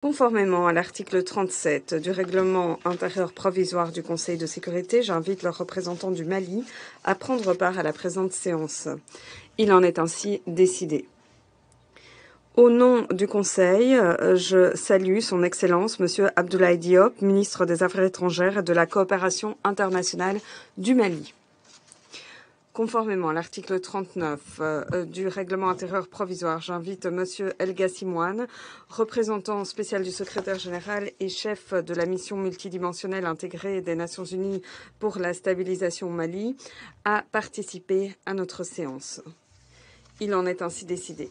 Conformément à l'article 37 du règlement intérieur provisoire du Conseil de sécurité, j'invite le représentant du Mali à prendre part à la présente séance. Il en est ainsi décidé. Au nom du Conseil, je salue son Excellence, Monsieur Abdoulaye Diop, ministre des Affaires étrangères et de la coopération internationale du Mali. Conformément à l'article 39 du règlement intérieur provisoire, j'invite Monsieur El Gassimouane, représentant spécial du secrétaire général et chef de la mission multidimensionnelle intégrée des Nations Unies pour la stabilisation au Mali, à participer à notre séance. Il en est ainsi décidé.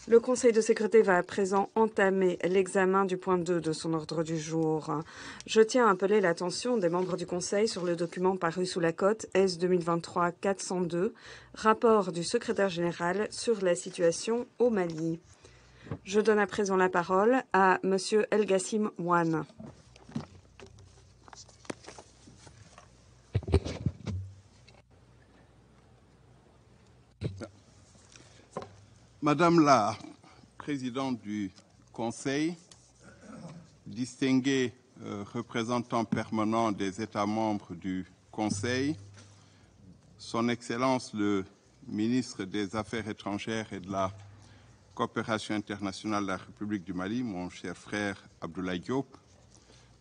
Le Conseil de sécurité va à présent entamer l'examen du point 2 de son ordre du jour. Je tiens à appeler l'attention des membres du Conseil sur le document paru sous la cote S 2023-402, rapport du secrétaire général sur la situation au Mali. Je donne à présent la parole à Monsieur El Gassimouane. Madame la Présidente du Conseil, distingués représentants permanents des États membres du Conseil, Son Excellence le ministre des Affaires étrangères et de la coopération internationale de la République du Mali, mon cher frère Abdoulaye Diop,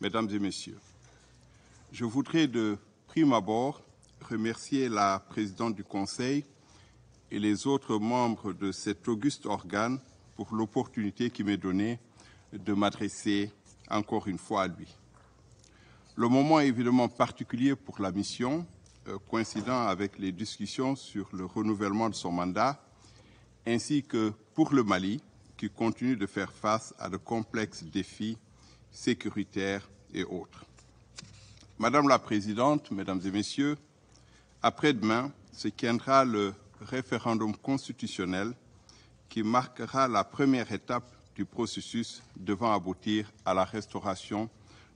Mesdames et Messieurs, je voudrais de prime abord remercier la Présidente du Conseil et les autres membres de cet auguste organe pour l'opportunité qui m'est donnée de m'adresser encore une fois à lui. Le moment est évidemment particulier pour la mission, coïncidant avec les discussions sur le renouvellement de son mandat, ainsi que pour le Mali, qui continue de faire face à de complexes défis sécuritaires et autres. Madame la Présidente, Mesdames et Messieurs, après-demain se tiendra le référendum constitutionnel qui marquera la première étape du processus devant aboutir à la restauration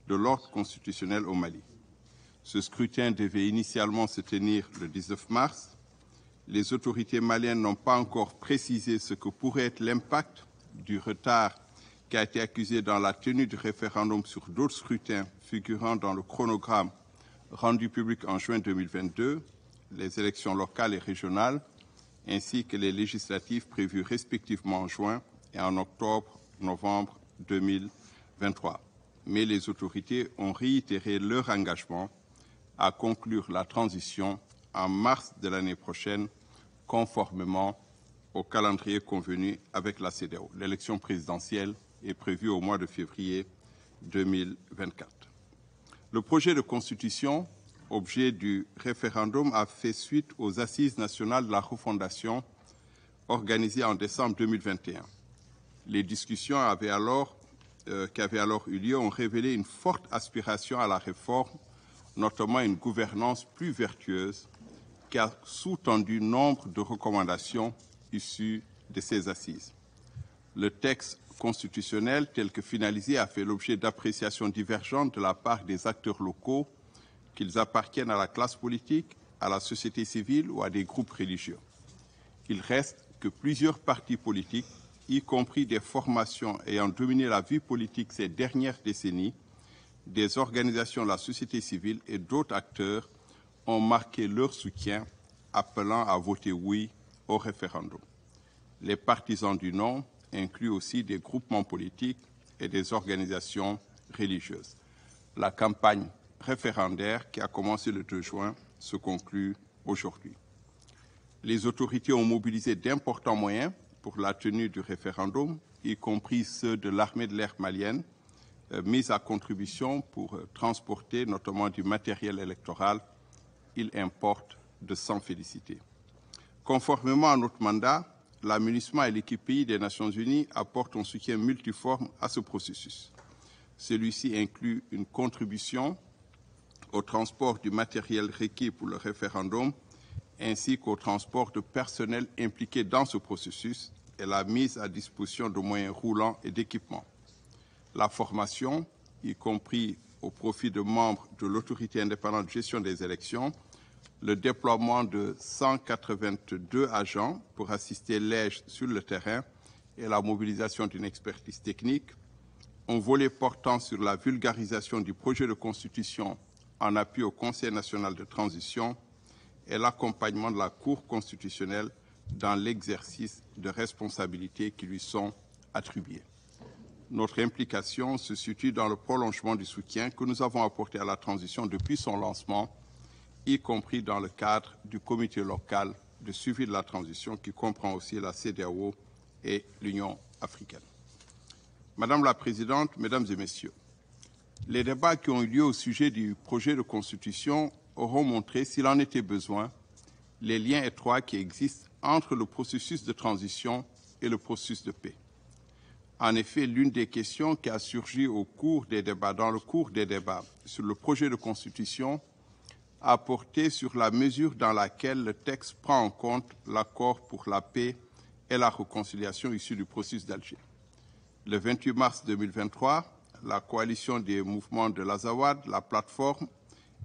de l'ordre constitutionnel au Mali. Ce scrutin devait initialement se tenir le 19 mars. Les autorités maliennes n'ont pas encore précisé ce que pourrait être l'impact du retard qui a été accusé dans la tenue du référendum sur d'autres scrutins figurant dans le chronogramme rendu public en juin 2022, les élections locales et régionales, ainsi que les législatives prévues respectivement en juin et en octobre-novembre 2023. Mais les autorités ont réitéré leur engagement à conclure la transition en mars de l'année prochaine, conformément au calendrier convenu avec la CEDEAO. L'élection présidentielle est prévue au mois de février 2024. Le projet de constitution, objet du référendum, a fait suite aux Assises nationales de la refondation organisées en décembre 2021. Les discussions qui avaient alors eu lieu ont révélé une forte aspiration à la réforme, notamment une gouvernance plus vertueuse, qui a sous-tendu nombre de recommandations issues de ces assises. Le texte constitutionnel tel que finalisé a fait l'objet d'appréciations divergentes de la part des acteurs locaux, qu'ils appartiennent à la classe politique, à la société civile ou à des groupes religieux. Il reste que plusieurs partis politiques, y compris des formations ayant dominé la vie politique ces dernières décennies, des organisations de la société civile et d'autres acteurs ont marqué leur soutien, appelant à voter oui au référendum. Les partisans du non incluent aussi des groupements politiques et des organisations religieuses. La campagne référendaire qui a commencé le 2 juin se conclut aujourd'hui. Les autorités ont mobilisé d'importants moyens pour la tenue du référendum, y compris ceux de l'armée de l'air malienne, mis à contribution pour transporter notamment du matériel électoral. Il importe de s'en féliciter. Conformément à notre mandat, la MINUSMA et l'équipe pays des Nations Unies apportent un soutien multiforme à ce processus. Celui-ci inclut une contribution au transport du matériel requis pour le référendum, ainsi qu'au transport de personnel impliqué dans ce processus et la mise à disposition de moyens roulants et d'équipements. La formation, y compris au profit de membres de l'autorité indépendante de gestion des élections, le déploiement de 182 agents pour assister l'EJ sur le terrain et la mobilisation d'une expertise technique, un volet portant sur la vulgarisation du projet de constitution en appui au Conseil national de transition et l'accompagnement de la Cour constitutionnelle dans l'exercice de responsabilités qui lui sont attribuées. Notre implication se situe dans le prolongement du soutien que nous avons apporté à la transition depuis son lancement, y compris dans le cadre du comité local de suivi de la transition qui comprend aussi la CEDEAO et l'Union africaine. Madame la Présidente, Mesdames et Messieurs, les débats qui ont eu lieu au sujet du projet de constitution auront montré, s'il en était besoin, les liens étroits qui existent entre le processus de transition et le processus de paix. En effet, l'une des questions qui a surgi dans le cours des débats sur le projet de constitution a porté sur la mesure dans laquelle le texte prend en compte l'accord pour la paix et la réconciliation issu du processus d'Alger. Le 28 mars 2023, la coalition des mouvements de l'Azawad, la plateforme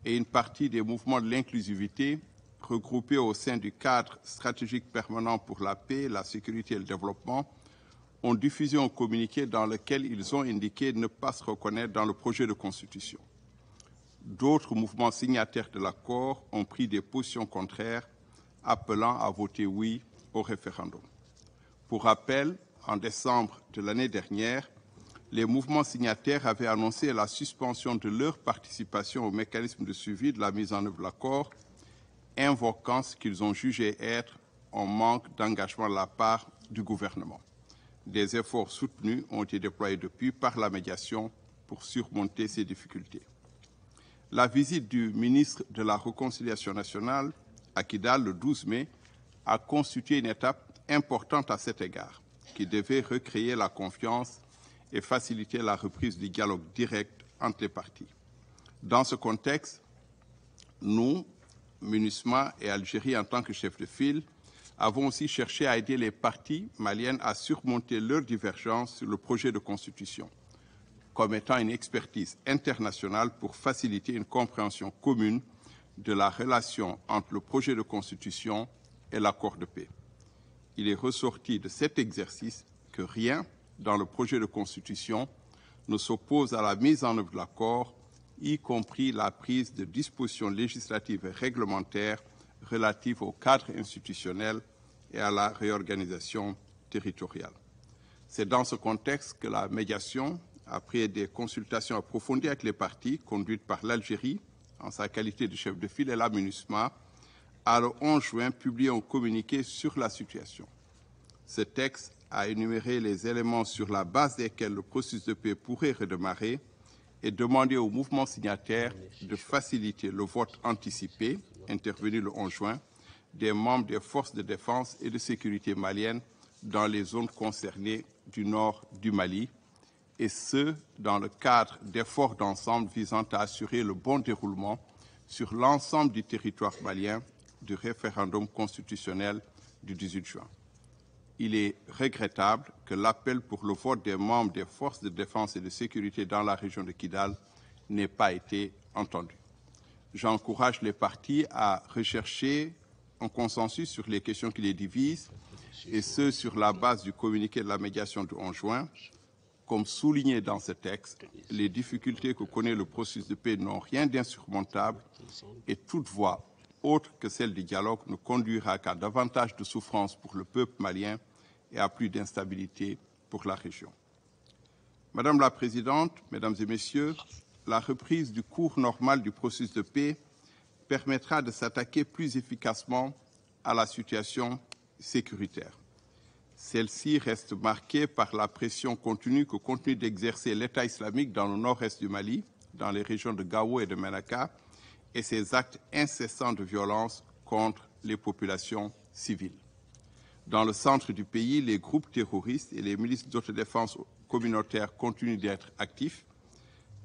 et une partie des mouvements de l'inclusivité regroupés au sein du cadre stratégique permanent pour la paix, la sécurité et le développement ont diffusé un communiqué dans lequel ils ont indiqué ne pas se reconnaître dans le projet de constitution. D'autres mouvements signataires de l'accord ont pris des positions contraires, appelant à voter oui au référendum. Pour rappel, en décembre de l'année dernière, les mouvements signataires avaient annoncé la suspension de leur participation au mécanisme de suivi de la mise en œuvre de l'accord, invoquant ce qu'ils ont jugé être un manque d'engagement de la part du gouvernement. Des efforts soutenus ont été déployés depuis par la médiation pour surmonter ces difficultés. La visite du ministre de la Réconciliation nationale à Kidal le 12 mai a constitué une étape importante à cet égard, qui devait recréer la confiance et faciliter la reprise du dialogue direct entre les parties. Dans ce contexte, nous, MINUSMA et Algérie en tant que chef de file, avons aussi cherché à aider les parties maliennes à surmonter leurs divergences sur le projet de constitution, comme étant une expertise internationale pour faciliter une compréhension commune de la relation entre le projet de constitution et l'accord de paix. Il est ressorti de cet exercice que rien dans le projet de constitution ne s'oppose à la mise en œuvre de l'accord, y compris la prise de dispositions législatives et réglementaires relatives au cadre institutionnel et à la réorganisation territoriale. C'est dans ce contexte que la médiation, après des consultations approfondies avec les parties, conduites par l'Algérie en sa qualité de chef de file et la MINUSMA, a le 11 juin publié un communiqué sur la situation. Ce texte a énuméré les éléments sur la base desquels le processus de paix pourrait redémarrer et demandé au mouvement signataire de faciliter le vote anticipé, intervenu le 11 juin, des membres des forces de défense et de sécurité maliennes dans les zones concernées du nord du Mali, et ce, dans le cadre d'efforts d'ensemble visant à assurer le bon déroulement sur l'ensemble du territoire malien du référendum constitutionnel du 18 juin. Il est regrettable que l'appel pour le vote des membres des forces de défense et de sécurité dans la région de Kidal n'ait pas été entendu. J'encourage les parties à rechercher un consensus sur les questions qui les divisent, et ce, sur la base du communiqué de la médiation du 11 juin. Comme souligné dans ce texte, les difficultés que connaît le processus de paix n'ont rien d'insurmontable et toute voie autre que celle du dialogue ne conduira qu'à davantage de souffrance pour le peuple malien et à plus d'instabilité pour la région. Madame la Présidente, Mesdames et Messieurs, la reprise du cours normal du processus de paix permettra de s'attaquer plus efficacement à la situation sécuritaire. Celle-ci reste marquée par la pression continue que continue d'exercer l'État islamique dans le nord-est du Mali, dans les régions de Gao et de Menaka, et ses actes incessants de violence contre les populations civiles. Dans le centre du pays, les groupes terroristes et les milices d'autodéfense communautaire continuent d'être actifs.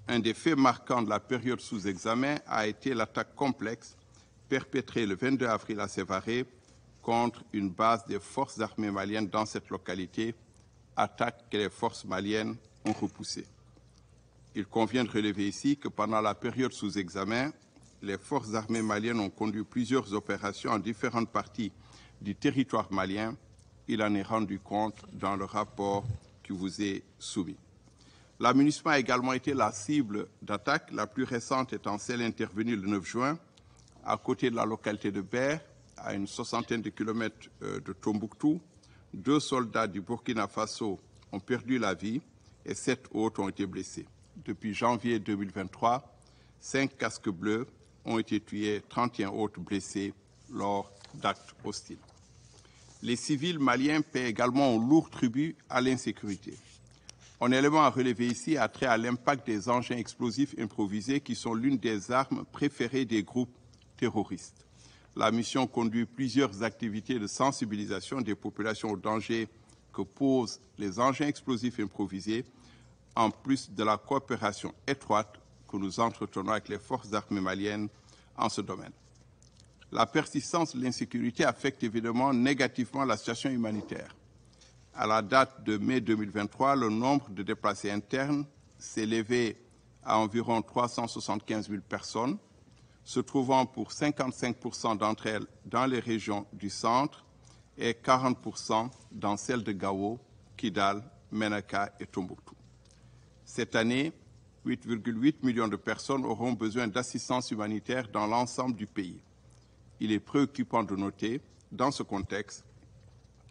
Un des faits marquants de la période sous examen a été l'attaque complexe perpétrée le 22 avril à Sévaré contre une base des forces armées maliennes dans cette localité, attaque que les forces maliennes ont repoussée. Il convient de relever ici que pendant la période sous examen, les forces armées maliennes ont conduit plusieurs opérations en différentes parties du territoire malien il en est rendu compte dans le rapport qui vous est soumis. La MINUSMA a également été la cible d'attaque, la plus récente étant celle intervenue le 9 juin, à côté de la localité de Ber, à une soixantaine de kilomètres de Tombouctou. 2 soldats du Burkina Faso ont perdu la vie et 7 autres ont été blessés. Depuis janvier 2023, 5 casques bleus ont été tués, 31 autres blessés lors d'actes hostiles. Les civils maliens paient également un lourd tribut à l'insécurité. Un élément à relever ici a trait à l'impact des engins explosifs improvisés qui sont l'une des armes préférées des groupes terroristes. La mission conduit plusieurs activités de sensibilisation des populations au danger que posent les engins explosifs improvisés, en plus de la coopération étroite que nous entretenons avec les forces armées maliennes en ce domaine. La persistance de l'insécurité affecte évidemment négativement la situation humanitaire. À la date de mai 2023, le nombre de déplacés internes s'élevait à environ 375 000 personnes, se trouvant pour 55% d'entre elles dans les régions du centre et 40% dans celles de Gao, Kidal, Menaka et Tombouctou. Cette année, 8,8 millions de personnes auront besoin d'assistance humanitaire dans l'ensemble du pays. Il est préoccupant de noter, dans ce contexte,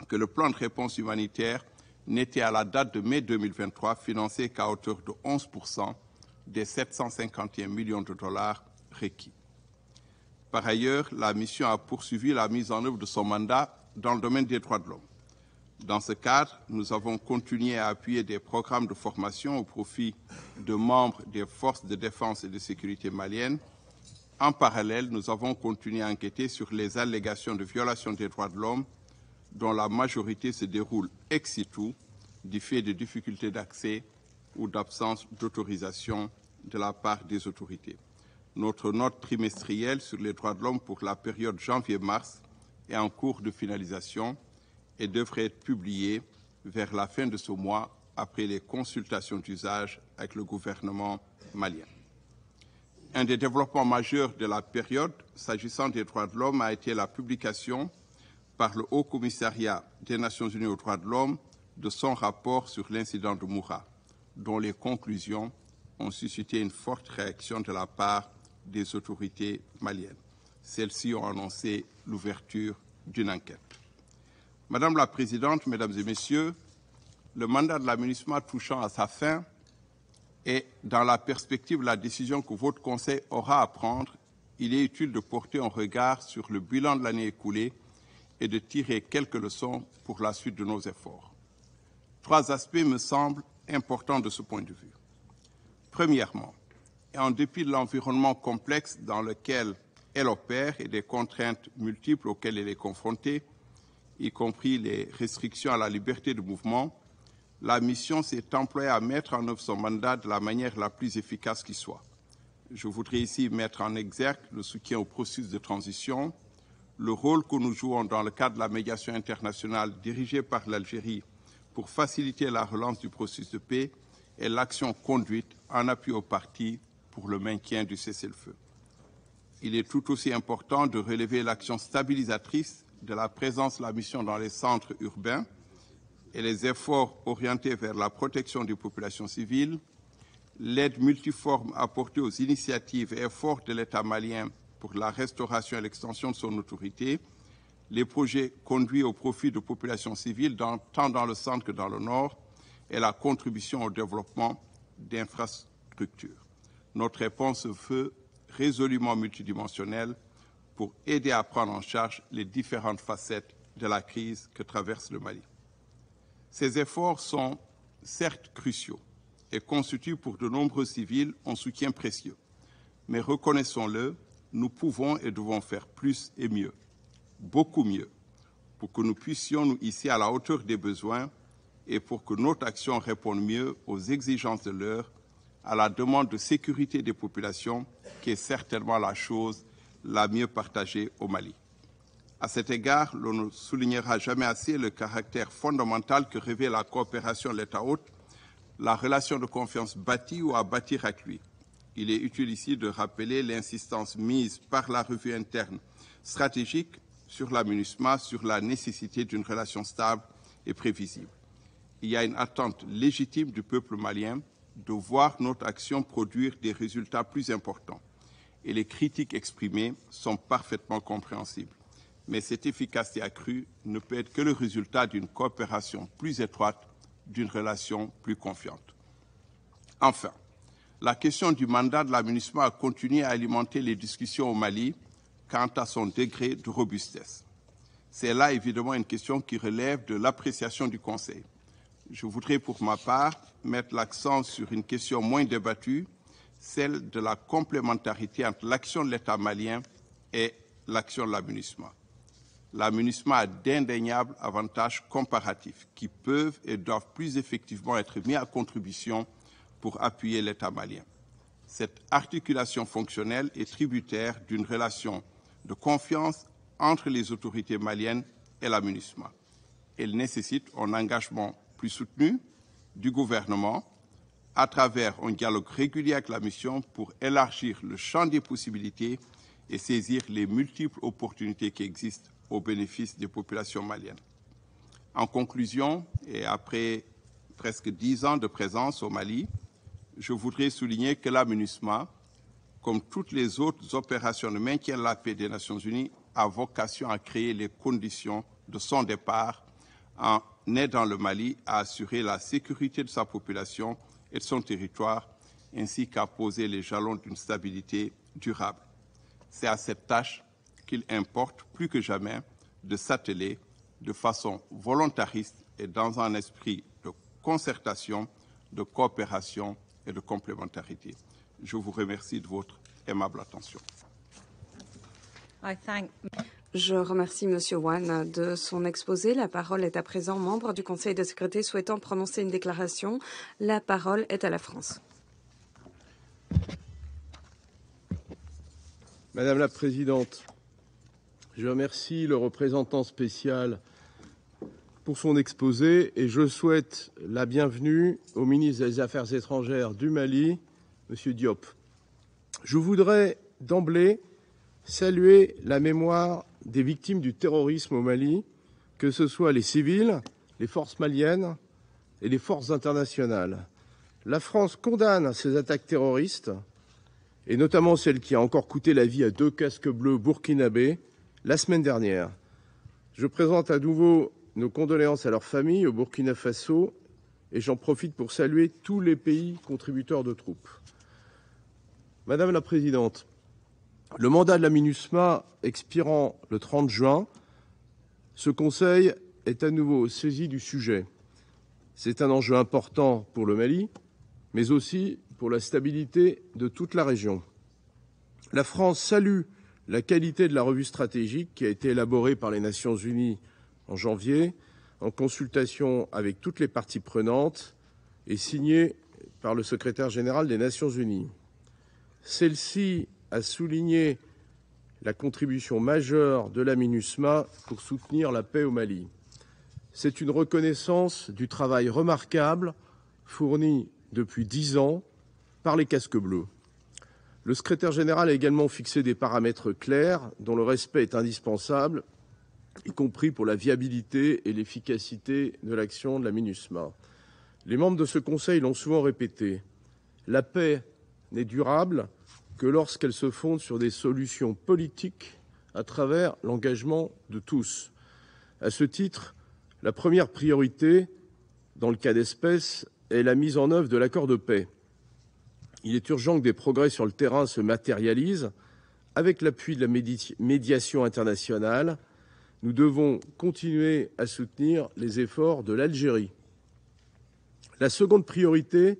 que le plan de réponse humanitaire n'était à la date de mai 2023 financé qu'à hauteur de 11% des 751 millions de dollars requis. Par ailleurs, la mission a poursuivi la mise en œuvre de son mandat dans le domaine des droits de l'homme. Dans ce cadre, nous avons continué à appuyer des programmes de formation au profit de membres des forces de défense et de sécurité maliennes. En parallèle, nous avons continué à enquêter sur les allégations de violation des droits de l'homme, dont la majorité se déroule ex situ du fait de difficultés d'accès ou d'absence d'autorisation de la part des autorités. Notre note trimestrielle sur les droits de l'homme pour la période janvier-mars est en cours de finalisation et devrait être publiée vers la fin de ce mois après les consultations d'usage avec le gouvernement malien. Un des développements majeurs de la période, s'agissant des droits de l'homme, a été la publication par le Haut Commissariat des Nations Unies aux droits de l'homme de son rapport sur l'incident de Moura, dont les conclusions ont suscité une forte réaction de la part des autorités maliennes. Celles-ci ont annoncé l'ouverture d'une enquête. Madame la Présidente, Mesdames et Messieurs, le mandat de la MINUSMA touchant à sa fin et dans la perspective de la décision que votre Conseil aura à prendre, il est utile de porter un regard sur le bilan de l'année écoulée et de tirer quelques leçons pour la suite de nos efforts. 3 aspects me semblent importants de ce point de vue. Premièrement, et en dépit de l'environnement complexe dans lequel elle opère et des contraintes multiples auxquelles elle est confrontée, y compris les restrictions à la liberté de mouvement, la mission s'est employée à mettre en œuvre son mandat de la manière la plus efficace qui soit. Je voudrais ici mettre en exergue le soutien au processus de transition, le rôle que nous jouons dans le cadre de la médiation internationale dirigée par l'Algérie pour faciliter la relance du processus de paix et l'action conduite en appui aux parties pour le maintien du cessez-le-feu. Il est tout aussi important de relever l'action stabilisatrice de la présence de la mission dans les centres urbains et les efforts orientés vers la protection des populations civiles, l'aide multiforme apportée aux initiatives et efforts de l'État malien pour la restauration et l'extension de son autorité, les projets conduits au profit de populations civiles tant dans le centre que dans le nord, et la contribution au développement d'infrastructures. Notre réponse se veut résolument multidimensionnelle pour aider à prendre en charge les différentes facettes de la crise que traverse le Mali. Ces efforts sont certes cruciaux et constituent pour de nombreux civils un soutien précieux. Mais reconnaissons-le, nous pouvons et devons faire plus et mieux, beaucoup mieux, pour que nous puissions nous hisser à la hauteur des besoins et pour que notre action réponde mieux aux exigences de l'heure, à la demande de sécurité des populations, qui est certainement la chose la mieux partagée au Mali. À cet égard, l'on ne soulignera jamais assez le caractère fondamental que revêt la coopération de l'État-hôte, la relation de confiance bâtie ou à bâtir avec lui. Il est utile ici de rappeler l'insistance mise par la revue interne stratégique sur la MINUSMA sur la nécessité d'une relation stable et prévisible. Il y a une attente légitime du peuple malien de voir notre action produire des résultats plus importants. Et les critiques exprimées sont parfaitement compréhensibles. Mais cette efficacité accrue ne peut être que le résultat d'une coopération plus étroite, d'une relation plus confiante. Enfin, la question du mandat de la MINUSMA a continué à alimenter les discussions au Mali quant à son degré de robustesse. C'est là évidemment une question qui relève de l'appréciation du Conseil. Je voudrais pour ma part mettre l'accent sur une question moins débattue, celle de la complémentarité entre l'action de l'État malien et l'action de la MINUSMA. La MINUSMA a d'indéniables avantages comparatifs qui peuvent et doivent plus effectivement être mis à contribution pour appuyer l'État malien. Cette articulation fonctionnelle est tributaire d'une relation de confiance entre les autorités maliennes et la MINUSMA. Elle nécessite un engagement plus soutenu du gouvernement à travers un dialogue régulier avec la mission pour élargir le champ des possibilités et saisir les multiples opportunités qui existent au bénéfice des populations maliennes. En conclusion, et après presque 10 ans de présence au Mali, je voudrais souligner que la MINUSMA, comme toutes les autres opérations de maintien de la paix des Nations Unies, a vocation à créer les conditions de son départ en aidant le Mali à assurer la sécurité de sa population et de son territoire, ainsi qu'à poser les jalons d'une stabilité durable. C'est à cette tâche qu'il importe plus que jamais de s'atteler de façon volontariste et dans un esprit de concertation, de coopération et de complémentarité. Je vous remercie de votre aimable attention. Je remercie M. Wan de son exposé. La parole est à présent membre du Conseil de sécurité souhaitant prononcer une déclaration. La parole est à la France. Madame la Présidente, je remercie le représentant spécial pour son exposé et je souhaite la bienvenue au ministre des Affaires étrangères du Mali, M. Diop. Je voudrais d'emblée saluer la mémoire des victimes du terrorisme au Mali, que ce soit les civils, les forces maliennes et les forces internationales. La France condamne ces attaques terroristes, et notamment celle qui a encore coûté la vie à 2 casques bleus burkinabés la semaine dernière. Je présente à nouveau nos condoléances à leurs familles au Burkina Faso et j'en profite pour saluer tous les pays contributeurs de troupes. Madame la Présidente, le mandat de la MINUSMA expirant le 30 juin, ce Conseil est à nouveau saisi du sujet. C'est un enjeu important pour le Mali, mais aussi pour la stabilité de toute la région. La France salue la qualité de la revue stratégique qui a été élaborée par les Nations Unies en janvier, en consultation avec toutes les parties prenantes et signée par le secrétaire général des Nations Unies. Celle-ci a souligné la contribution majeure de la MINUSMA pour soutenir la paix au Mali. C'est une reconnaissance du travail remarquable fourni depuis 10 ans par les casques bleus. Le secrétaire général a également fixé des paramètres clairs dont le respect est indispensable, y compris pour la viabilité et l'efficacité de l'action de la MINUSMA. Les membres de ce Conseil l'ont souvent répété. La paix n'est durable que lorsqu'elle se fonde sur des solutions politiques à travers l'engagement de tous. À ce titre, la première priorité, dans le cas d'espèce, est la mise en œuvre de l'accord de paix. Il est urgent que des progrès sur le terrain se matérialisent avec l'appui de la médiation internationale. Nous devons continuer à soutenir les efforts de l'Algérie. La seconde priorité,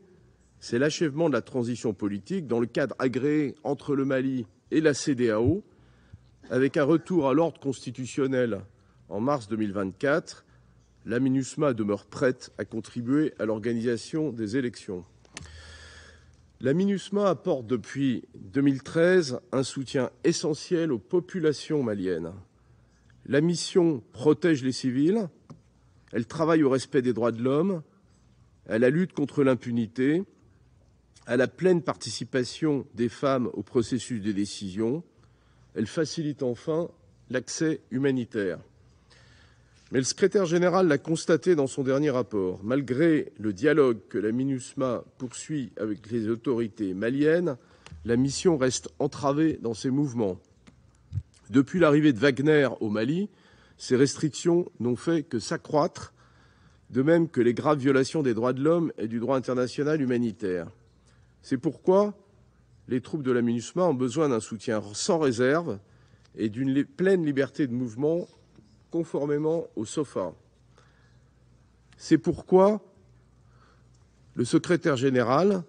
c'est l'achèvement de la transition politique dans le cadre agréé entre le Mali et la CEDEAO, avec un retour à l'ordre constitutionnel en mars 2024. La MINUSMA demeure prête à contribuer à l'organisation des élections. La MINUSMA apporte depuis 2013 un soutien essentiel aux populations maliennes. La mission protège les civils, elle travaille au respect des droits de l'homme, à la lutte contre l'impunité, à la pleine participation des femmes au processus de décision. Elle facilite enfin l'accès humanitaire. Mais le secrétaire général l'a constaté dans son dernier rapport. Malgré le dialogue que la MINUSMA poursuit avec les autorités maliennes, la mission reste entravée dans ses mouvements. Depuis l'arrivée de Wagner au Mali, ces restrictions n'ont fait que s'accroître, de même que les graves violations des droits de l'homme et du droit international humanitaire. C'est pourquoi les troupes de la MINUSMA ont besoin d'un soutien sans réserve et d'une pleine liberté de mouvement conformément au SOFA. C'est pourquoi le secrétaire général,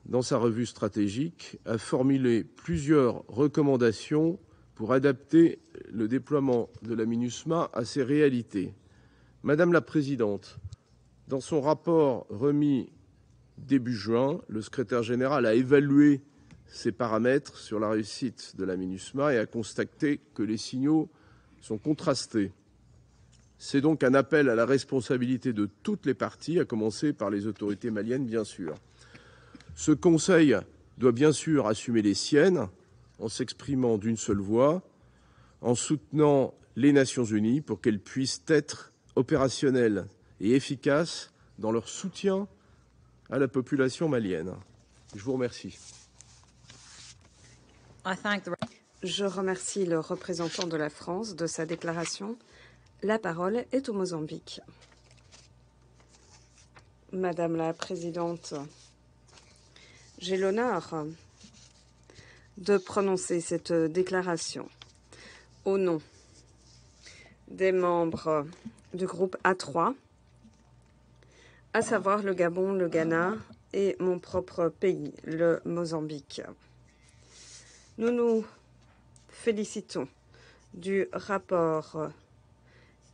dans sa revue stratégique, a formulé plusieurs recommandations pour adapter le déploiement de la MINUSMA à ces réalités. Madame la Présidente, dans son rapport remis début juin, le secrétaire général a évalué ces paramètres sur la réussite de la MINUSMA et a constaté que les signaux sont contrastés. C'est donc un appel à la responsabilité de toutes les parties, à commencer par les autorités maliennes, bien sûr. Ce Conseil doit bien sûr assumer les siennes en s'exprimant d'une seule voix, en soutenant les Nations unies pour qu'elles puissent être opérationnelles et efficaces dans leur soutien à la population malienne. Je vous remercie. Je remercie le représentant de la France de sa déclaration. La parole est au Mozambique. Madame la Présidente, j'ai l'honneur de prononcer cette déclaration au nom des membres du groupe A3, à savoir le Gabon, le Ghana et mon propre pays, le Mozambique. Nous nous félicitons du rapport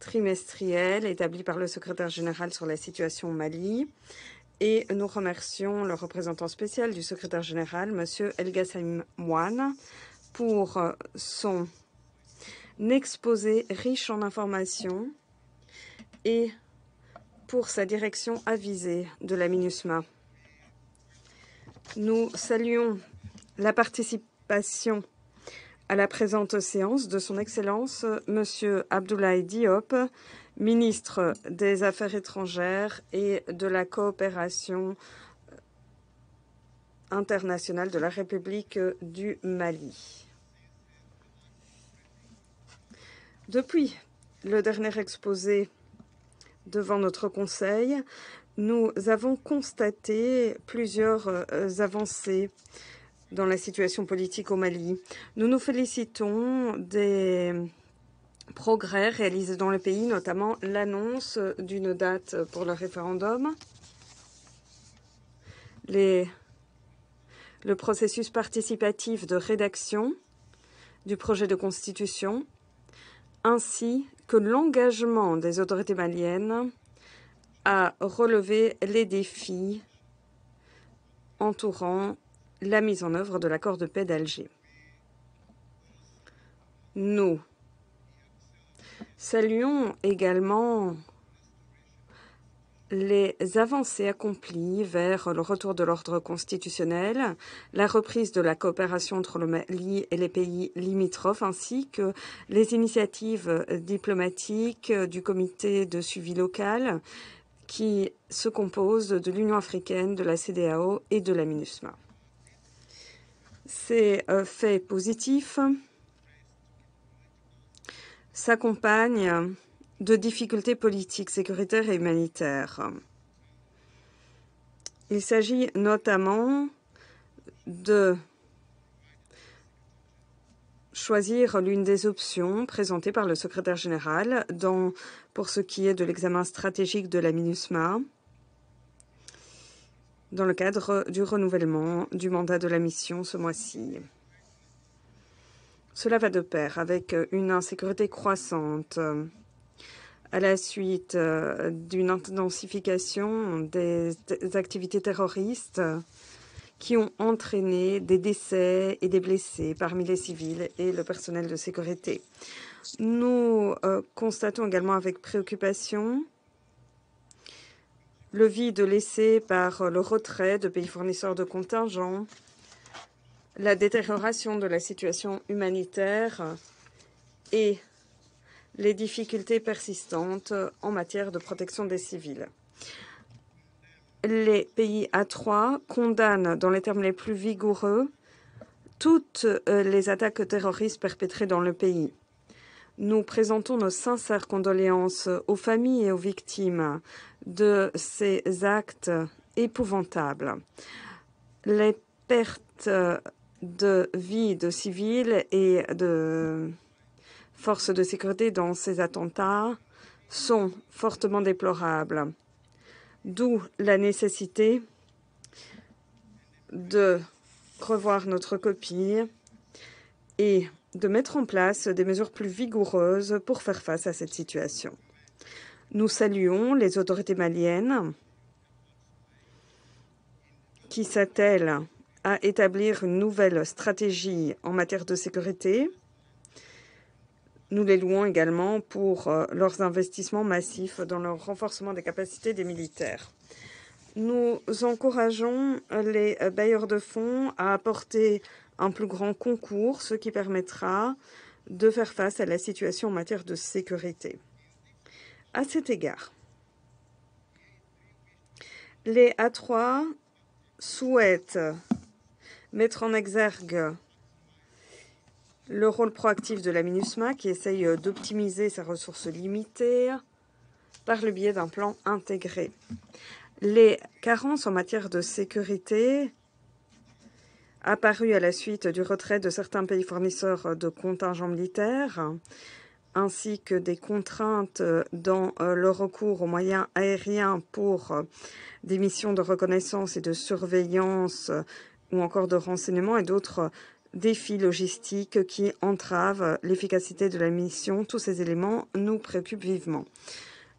trimestriel établi par le secrétaire général sur la situation au Mali et nous remercions le représentant spécial du secrétaire général, M. El-Gassam Mouane, pour son exposé riche en informations et pour sa direction avisée de la MINUSMA. Nous saluons la participation à la présente séance de son Excellence, M. Abdoulaye Diop, ministre des Affaires étrangères et de la coopération internationale de la République du Mali. Depuis le dernier exposé devant notre Conseil, nous avons constaté plusieurs avancées dans la situation politique au Mali. Nous nous félicitons des progrès réalisés dans le pays, notamment l'annonce d'une date pour le référendum, le processus participatif de rédaction du projet de constitution, ainsi que l'engagement des autorités maliennes à relever les défis entourant la mise en œuvre de l'accord de paix d'Alger. Nous saluons également les avancées accomplies vers le retour de l'ordre constitutionnel, la reprise de la coopération entre le Mali et les pays limitrophes, ainsi que les initiatives diplomatiques du comité de suivi local qui se compose de l'Union africaine, de la CEDEAO et de la MINUSMA. Ces faits positifs s'accompagnent de difficultés politiques, sécuritaires et humanitaires. Il s'agit notamment de choisir l'une des options présentées par le secrétaire général pour ce qui est de l'examen stratégique de la MINUSMA dans le cadre du renouvellement du mandat de la mission ce mois-ci. Cela va de pair avec une insécurité croissante à la suite d'une intensification des activités terroristes qui ont entraîné des décès et des blessés parmi les civils et le personnel de sécurité. Nous constatons également avec préoccupation le vide laissé par le retrait de pays fournisseurs de contingents, la détérioration de la situation humanitaire et les difficultés persistantes en matière de protection des civils. Les pays A3 condamnent dans les termes les plus vigoureux toutes les attaques terroristes perpétrées dans le pays. Nous présentons nos sincères condoléances aux familles et aux victimes de ces actes épouvantables. Les pertes de vies de civils et de forces de sécurité dans ces attentats sont fortement déplorables. D'où la nécessité de revoir notre copie et de mettre en place des mesures plus vigoureuses pour faire face à cette situation. Nous saluons les autorités maliennes qui s'attellent à établir une nouvelle stratégie en matière de sécurité. Nous les louons également pour leurs investissements massifs dans le renforcement des capacités des militaires. Nous encourageons les bailleurs de fonds à apporter un plus grand concours, ce qui permettra de faire face à la situation en matière de sécurité. À cet égard, les A3 souhaitent mettre en exergue le rôle proactif de la MINUSMA qui essaye d'optimiser ses ressources limitées par le biais d'un plan intégré. Les carences en matière de sécurité apparues à la suite du retrait de certains pays fournisseurs de contingents militaires, ainsi que des contraintes dans le recours aux moyens aériens pour des missions de reconnaissance et de surveillance ou encore de renseignement et d'autres défis logistiques qui entravent l'efficacité de la mission. Tous ces éléments nous préoccupent vivement.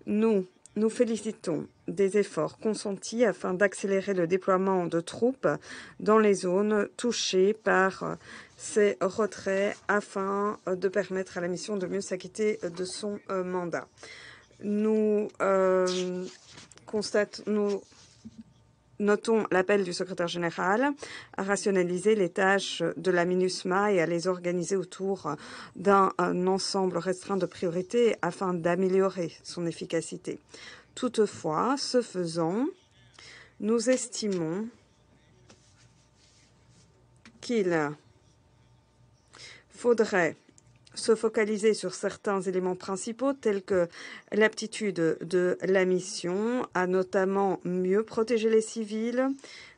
Nous félicitons des efforts consentis afin d'accélérer le déploiement de troupes dans les zones touchées par ces retraits afin de permettre à la mission de mieux s'acquitter de son mandat. Nous notons l'appel du secrétaire général à rationaliser les tâches de la MINUSMA et à les organiser autour d'un ensemble restreint de priorités afin d'améliorer son efficacité. Toutefois, ce faisant, nous estimons qu'il faudrait se focaliser sur certains éléments principaux tels que l'aptitude de la mission à notamment mieux protéger les civils,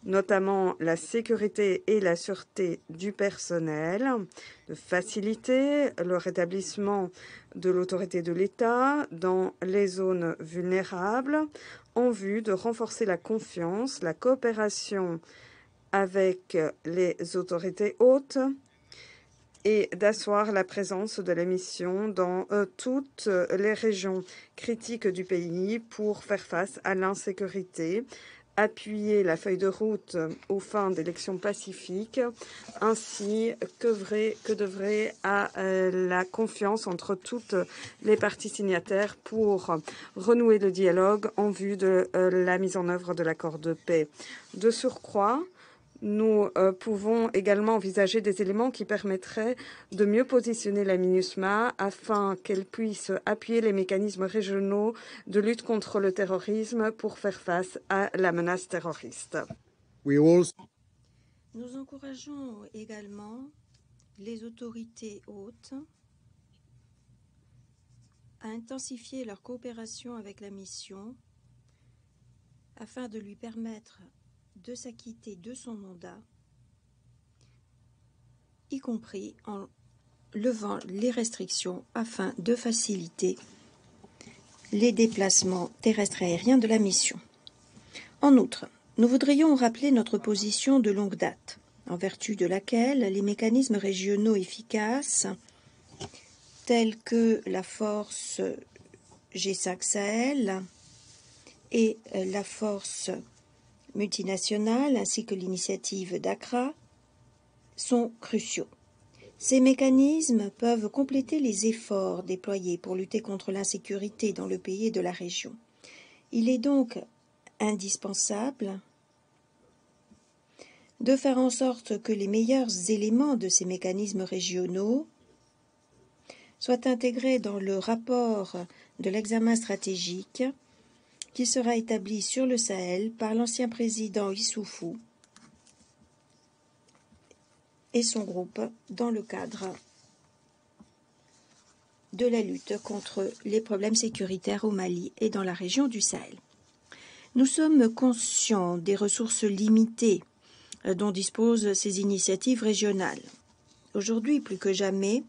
notamment la sécurité et la sûreté du personnel, de faciliter le rétablissement de l'autorité de l'État dans les zones vulnérables en vue de renforcer la confiance, la coopération avec les autorités hautes et d'asseoir la présence de la mission dans toutes les régions critiques du pays pour faire face à l'insécurité, appuyer la feuille de route aux fins d'élections pacifiques, ainsi que devrait à la confiance entre toutes les parties signataires pour renouer le dialogue en vue de la mise en œuvre de l'accord de paix. De surcroît, nous pouvons également envisager des éléments qui permettraient de mieux positionner la MINUSMA afin qu'elle puisse appuyer les mécanismes régionaux de lutte contre le terrorisme pour faire face à la menace terroriste. Nous encourageons également les autorités hautes à intensifier leur coopération avec la mission afin de lui permettre de s'acquitter de son mandat, y compris en levant les restrictions afin de faciliter les déplacements terrestres et aériens de la mission. En outre, nous voudrions rappeler notre position de longue date, en vertu de laquelle les mécanismes régionaux efficaces, tels que la force G5 Sahel et la force multinationale ainsi que l'initiative d'Accra sont cruciaux. Ces mécanismes peuvent compléter les efforts déployés pour lutter contre l'insécurité dans le pays et de la région. Il est donc indispensable de faire en sorte que les meilleurs éléments de ces mécanismes régionaux soit intégré dans le rapport de l'examen stratégique qui sera établi sur le Sahel par l'ancien président Issoufou et son groupe dans le cadre de la lutte contre les problèmes sécuritaires au Mali et dans la région du Sahel. Nous sommes conscients des ressources limitées dont disposent ces initiatives régionales. Aujourd'hui, plus que jamais,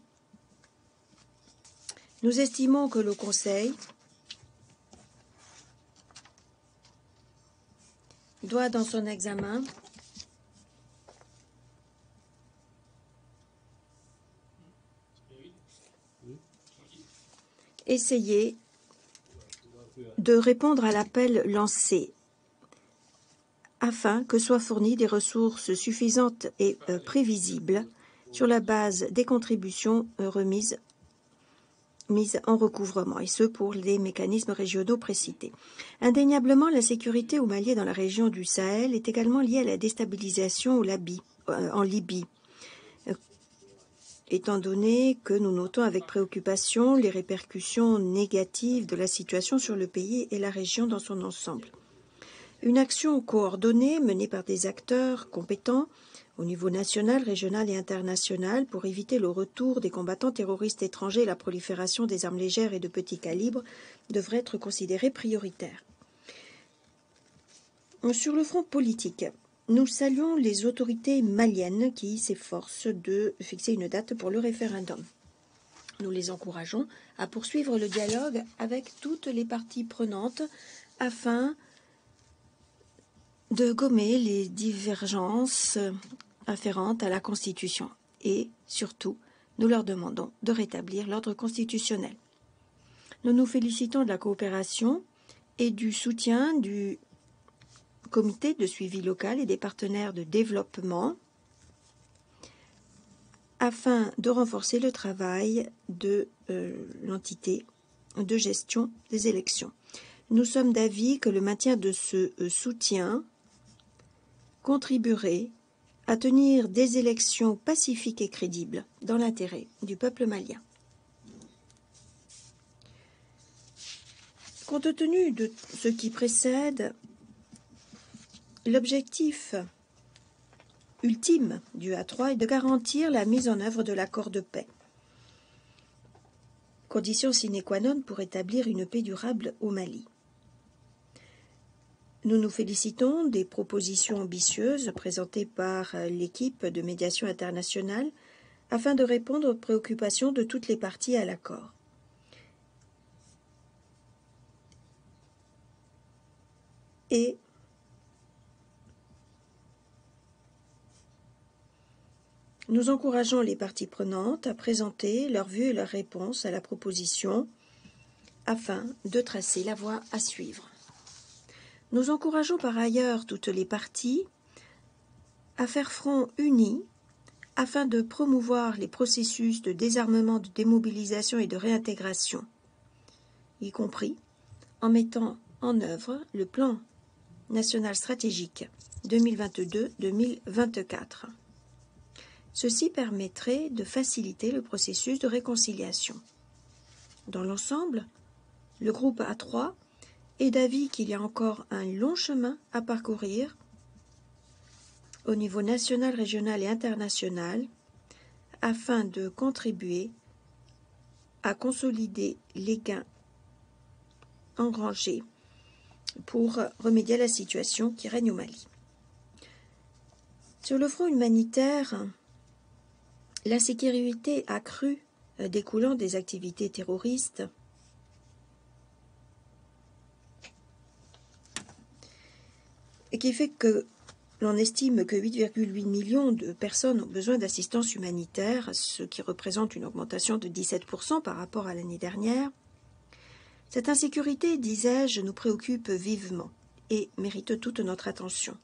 nous estimons que le Conseil doit, dans son examen, essayer de répondre à l'appel lancé afin que soient fournies des ressources suffisantes et prévisibles sur la base des contributions mises en recouvrement, et ce pour les mécanismes régionaux précités. Indéniablement, la sécurité au Mali et dans la région du Sahel est également liée à la déstabilisation en Libye, étant donné que nous notons avec préoccupation les répercussions négatives de la situation sur le pays et la région dans son ensemble. Une action coordonnée menée par des acteurs compétents au niveau national, régional et international pour éviter le retour des combattants terroristes étrangers et la prolifération des armes légères et de petit calibre devrait être considérée prioritaire. Sur le front politique, nous saluons les autorités maliennes qui s'efforcent de fixer une date pour le référendum. Nous les encourageons à poursuivre le dialogue avec toutes les parties prenantes afin de gommer les divergences afférentes à la Constitution. Et surtout, nous leur demandons de rétablir l'ordre constitutionnel. Nous nous félicitons de la coopération et du soutien du comité de suivi local et des partenaires de développement afin de renforcer le travail de l'entité de gestion des élections. Nous sommes d'avis que le maintien de ce soutien contribuerait à tenir des élections pacifiques et crédibles dans l'intérêt du peuple malien. Compte tenu de ce qui précède, l'objectif ultime du A3 est de garantir la mise en œuvre de l'accord de paix, condition sine qua non pour établir une paix durable au Mali. Nous nous félicitons des propositions ambitieuses présentées par l'équipe de médiation internationale afin de répondre aux préoccupations de toutes les parties à l'accord. Et nous encourageons les parties prenantes à présenter leurs vues et leurs réponses à la proposition afin de tracer la voie à suivre. Nous encourageons par ailleurs toutes les parties à faire front uni afin de promouvoir les processus de désarmement, de démobilisation et de réintégration, y compris en mettant en œuvre le plan national stratégique 2022-2024. Ceci permettrait de faciliter le processus de réconciliation. Dans l'ensemble, le groupe A3 est d'avis qu'il y a encore un long chemin à parcourir au niveau national, régional et international afin de contribuer à consolider les gains engrangés pour remédier à la situation qui règne au Mali. Sur le front humanitaire, la sécurité accrue découlant des activités terroristes et qui fait que l'on estime que 8,8 millions de personnes ont besoin d'assistance humanitaire, ce qui représente une augmentation de 17% par rapport à l'année dernière. Cette insécurité, disais-je, nous préoccupe vivement et mérite toute notre attention.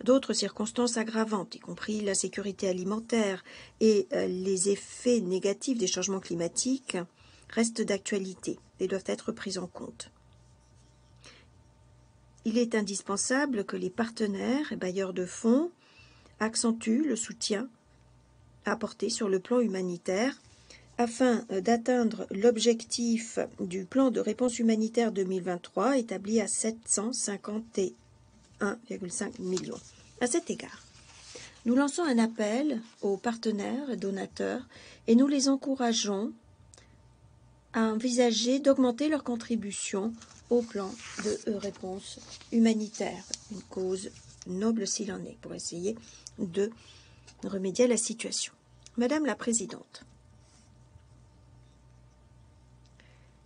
D'autres circonstances aggravantes, y compris la sécurité alimentaire et les effets négatifs des changements climatiques, restent d'actualité et doivent être prises en compte. Il est indispensable que les partenaires et bailleurs de fonds accentuent le soutien apporté sur le plan humanitaire afin d'atteindre l'objectif du plan de réponse humanitaire 2023 établi à 751,5 millions. À cet égard, nous lançons un appel aux partenaires et donateurs et nous les encourageons à envisager d'augmenter leur contribution au plan de réponse humanitaire, une cause noble s'il en est, pour essayer de remédier à la situation. Madame la Présidente,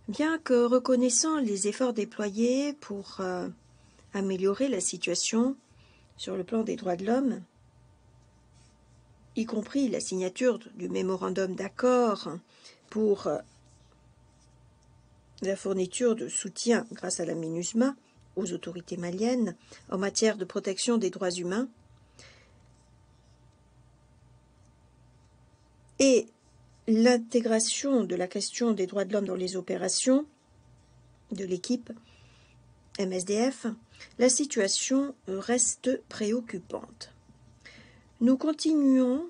bien que reconnaissant les efforts déployés pour améliorer la situation sur le plan des droits de l'homme, y compris la signature du mémorandum d'accord pour la fourniture de soutien grâce à la MINUSMA aux autorités maliennes en matière de protection des droits humains et l'intégration de la question des droits de l'homme dans les opérations de l'équipe MSDF, la situation reste préoccupante. Nous continuons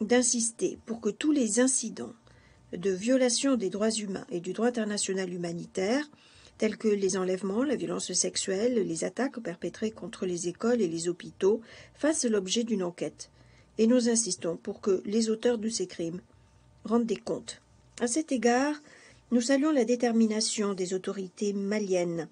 d'insister pour que tous les incidents de violation des droits humains et du droit international humanitaire, tels que les enlèvements, la violence sexuelle, les attaques perpétrées contre les écoles et les hôpitaux, fassent l'objet d'une enquête. Et nous insistons pour que les auteurs de ces crimes rendent des comptes. À cet égard, nous saluons la détermination des autorités maliennes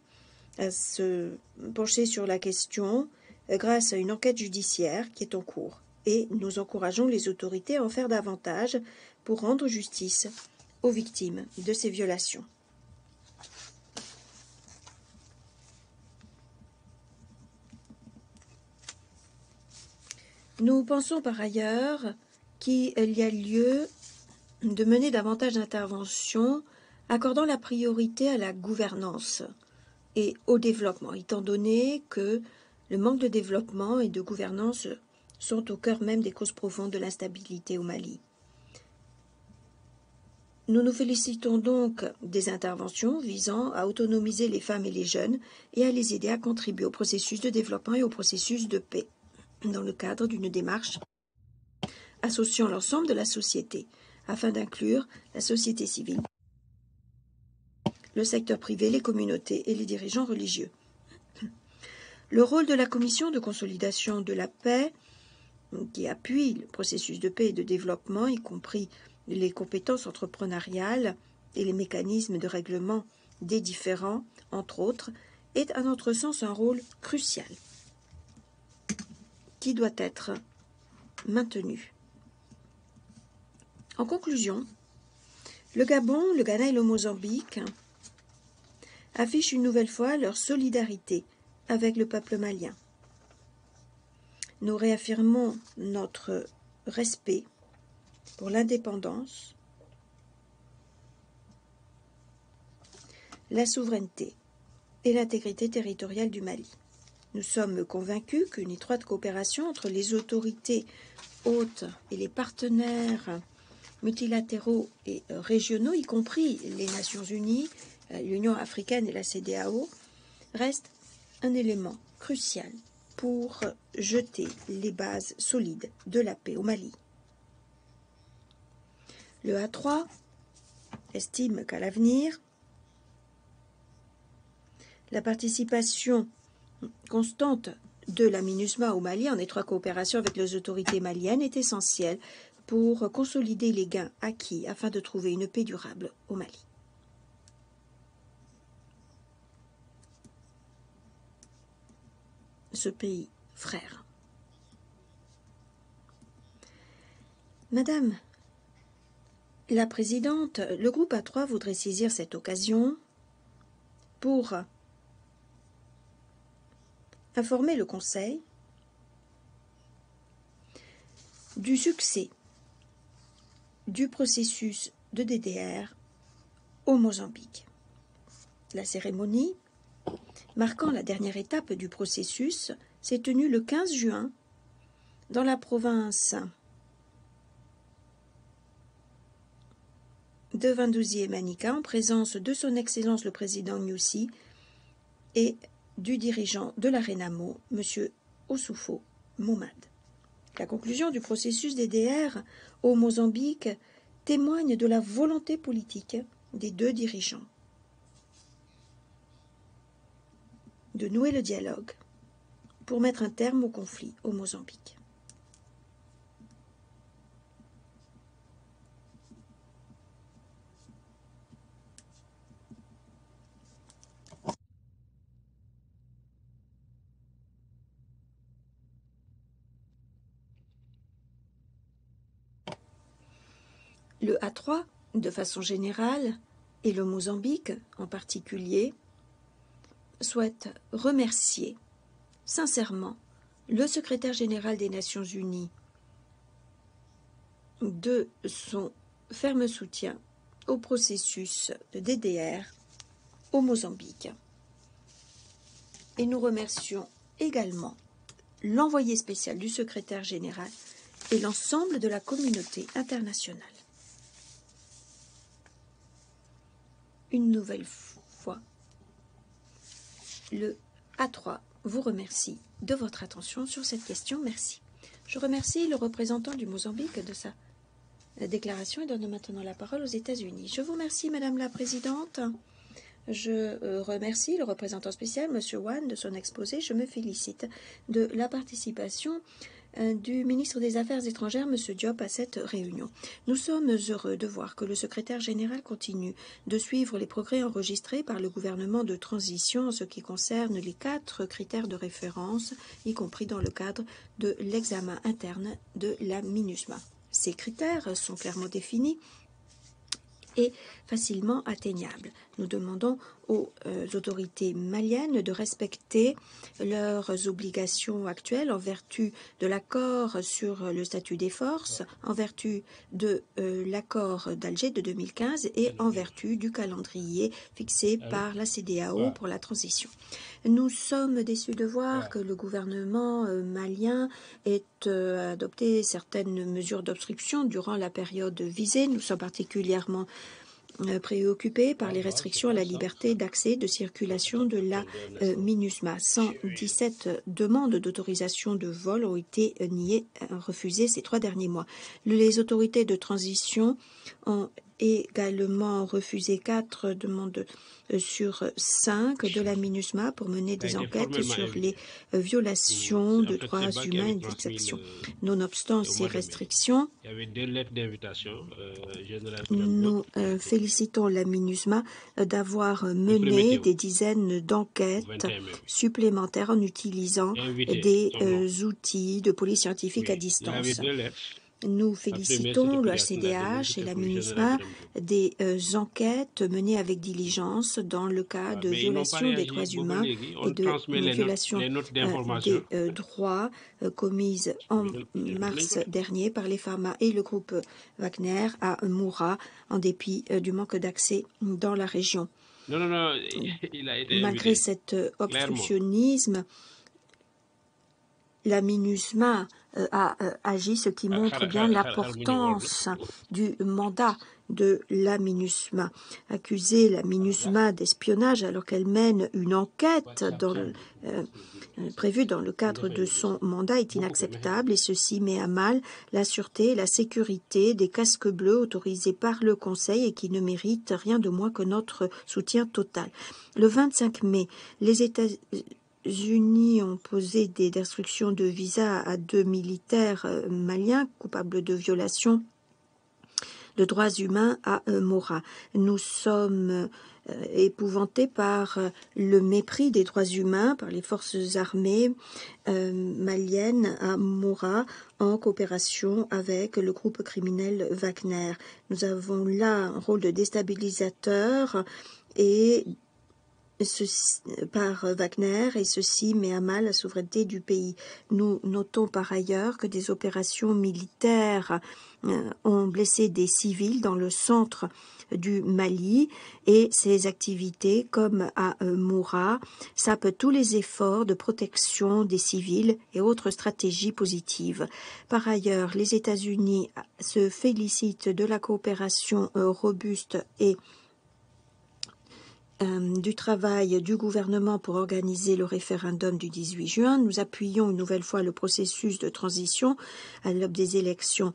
à se pencher sur la question grâce à une enquête judiciaire qui est en cours. Et nous encourageons les autorités à en faire davantage pour rendre justice aux victimes de ces violations. Nous pensons par ailleurs qu'il y a lieu de mener davantage d'interventions accordant la priorité à la gouvernance et au développement, étant donné que le manque de développement et de gouvernance sont au cœur même des causes profondes de l'instabilité au Mali. Nous nous félicitons donc des interventions visant à autonomiser les femmes et les jeunes et à les aider à contribuer au processus de développement et au processus de paix, dans le cadre d'une démarche associant l'ensemble de la société, afin d'inclure la société civile, le secteur privé, les communautés et les dirigeants religieux. Le rôle de la Commission de consolidation de la paix, qui appuie le processus de paix et de développement, y compris les compétences entrepreneuriales et les mécanismes de règlement des différends, entre autres, est à notre sens un rôle crucial qui doit être maintenu. En conclusion, le Gabon, le Ghana et le Mozambique affichent une nouvelle fois leur solidarité avec le peuple malien. Nous réaffirmons notre respect pour l'indépendance, la souveraineté et l'intégrité territoriale du Mali. Nous sommes convaincus qu'une étroite coopération entre les autorités hôtes et les partenaires multilatéraux et régionaux, y compris les Nations Unies, l'Union africaine et la CEDEAO, reste un élément crucial pour jeter les bases solides de la paix au Mali. Le A3 estime qu'à l'avenir, la participation constante de la MINUSMA au Mali, en étroite coopération avec les autorités maliennes, est essentielle pour consolider les gains acquis afin de trouver une paix durable au Mali. Ce pays frère. Madame la Présidente, le groupe A3 voudrait saisir cette occasion pour informer le Conseil du succès du processus de DDR au Mozambique. La cérémonie, marquant la dernière étape du processus, s'est tenue le 15 juin dans la province de Vandouzi et Manica, en présence de son Excellence le Président Nyusi et du dirigeant de la RENAMO, M. Oussoufo Mohamed. La conclusion du processus DDR au Mozambique témoigne de la volonté politique des deux dirigeants de nouer le dialogue pour mettre un terme au conflit au Mozambique. Le A3, de façon générale, et le Mozambique en particulier, souhaitent remercier sincèrement le secrétaire général des Nations Unies de son ferme soutien au processus de DDR au Mozambique. Et nous remercions également l'envoyé spécial du secrétaire général et l'ensemble de la communauté internationale. Une nouvelle fois, le A3 vous remercie de votre attention sur cette question. Merci. Je remercie le représentant du Mozambique de sa déclaration et donne maintenant la parole aux États-Unis. Je vous remercie, Madame la Présidente. Je remercie le représentant spécial, M. Wan, de son exposé. Je me félicite de la participation du ministre des Affaires étrangères, M. Diop, à cette réunion. Nous sommes heureux de voir que le secrétaire général continue de suivre les progrès enregistrés par le gouvernement de transition en ce qui concerne les 4 critères de référence, y compris dans le cadre de l'examen interne de la MINUSMA. Ces critères sont clairement définis et facilement atteignables. Nous demandons aux autorités maliennes de respecter leurs obligations actuelles en vertu de l'accord sur le statut des forces, en vertu de l'accord d'Alger de 2015 et en vertu du calendrier fixé par la CEDEAO pour la transition. Nous sommes déçus de voir que le gouvernement malien ait adopté certaines mesures d'obstruction durant la période visée. Nous sommes particulièrement préoccupés par les restrictions à la liberté d'accès de circulation de la MINUSMA. 117 demandes d'autorisation de vol ont été refusées ces 3 derniers mois. Les autorités de transition ont également refusé 4 demandes sur 5 de la MINUSMA pour mener des enquêtes sur les violations de droits humains et d'exception. Nonobstant ces restrictions, nous félicitons la MINUSMA d'avoir mené des dizaines d'enquêtes supplémentaires en utilisant des outils de police scientifique à distance. Nous félicitons le HCDH et la MINUSMA des enquêtes menées avec diligence dans le cas de violations des droits humains et de violations des droits commises en mars dernier par les pharma et le groupe Wagner à Moura en dépit du manque d'accès dans la région. Malgré cet obstructionnisme, la MINUSMA a agi, ce qui montre bien l'importance du mandat de la MINUSMA. Accuser la MINUSMA d'espionnage alors qu'elle mène une enquête prévue dans le cadre de son mandat est inacceptable et ceci met à mal la sûreté et la sécurité des casques bleus autorisés par le Conseil et qui ne méritent rien de moins que notre soutien total. Le 25 mai, les États-Unis ont posé des restrictions de visa à 2 militaires maliens coupables de violations de droits humains à Moura. Nous sommes épouvantés par le mépris des droits humains par les forces armées maliennes à Moura en coopération avec le groupe criminel Wagner. Nous avons là un rôle de déstabilisateur et par Wagner et ceci met à mal la souveraineté du pays. Nous notons par ailleurs que des opérations militaires ont blessé des civils dans le centre du Mali et ces activités comme à Moura sapent tous les efforts de protection des civils et autres stratégies positives. Par ailleurs, les États-Unis se félicitent de la coopération robuste et du travail du gouvernement pour organiser le référendum du 18 juin. Nous appuyons une nouvelle fois le processus de transition à l'aube des élections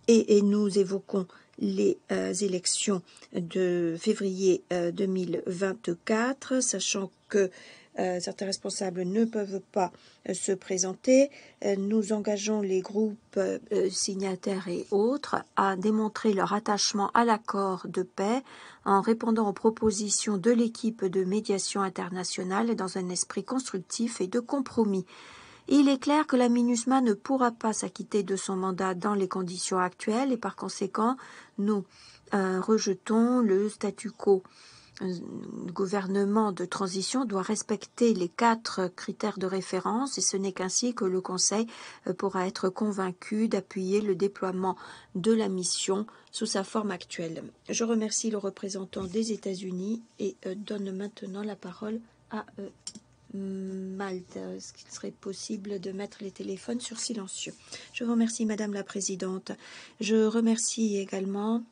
et nous évoquons les élections de février 2024, sachant que certains responsables ne peuvent pas se présenter. Nous engageons les groupes signataires et autres à démontrer leur attachement à l'accord de paix en répondant aux propositions de l'équipe de médiation internationale dans un esprit constructif et de compromis. Il est clair que la MINUSMA ne pourra pas s'acquitter de son mandat dans les conditions actuelles et par conséquent, nous rejetons le statu quo. Le gouvernement de transition doit respecter les 4 critères de référence et ce n'est qu'ainsi que le Conseil pourra être convaincu d'appuyer le déploiement de la mission sous sa forme actuelle. Je remercie le représentant des États-Unis et donne maintenant la parole à Malte. Est-ce qu'il serait possible de mettre les téléphones sur silencieux? Je vous remercie, Madame la Présidente. Je remercie également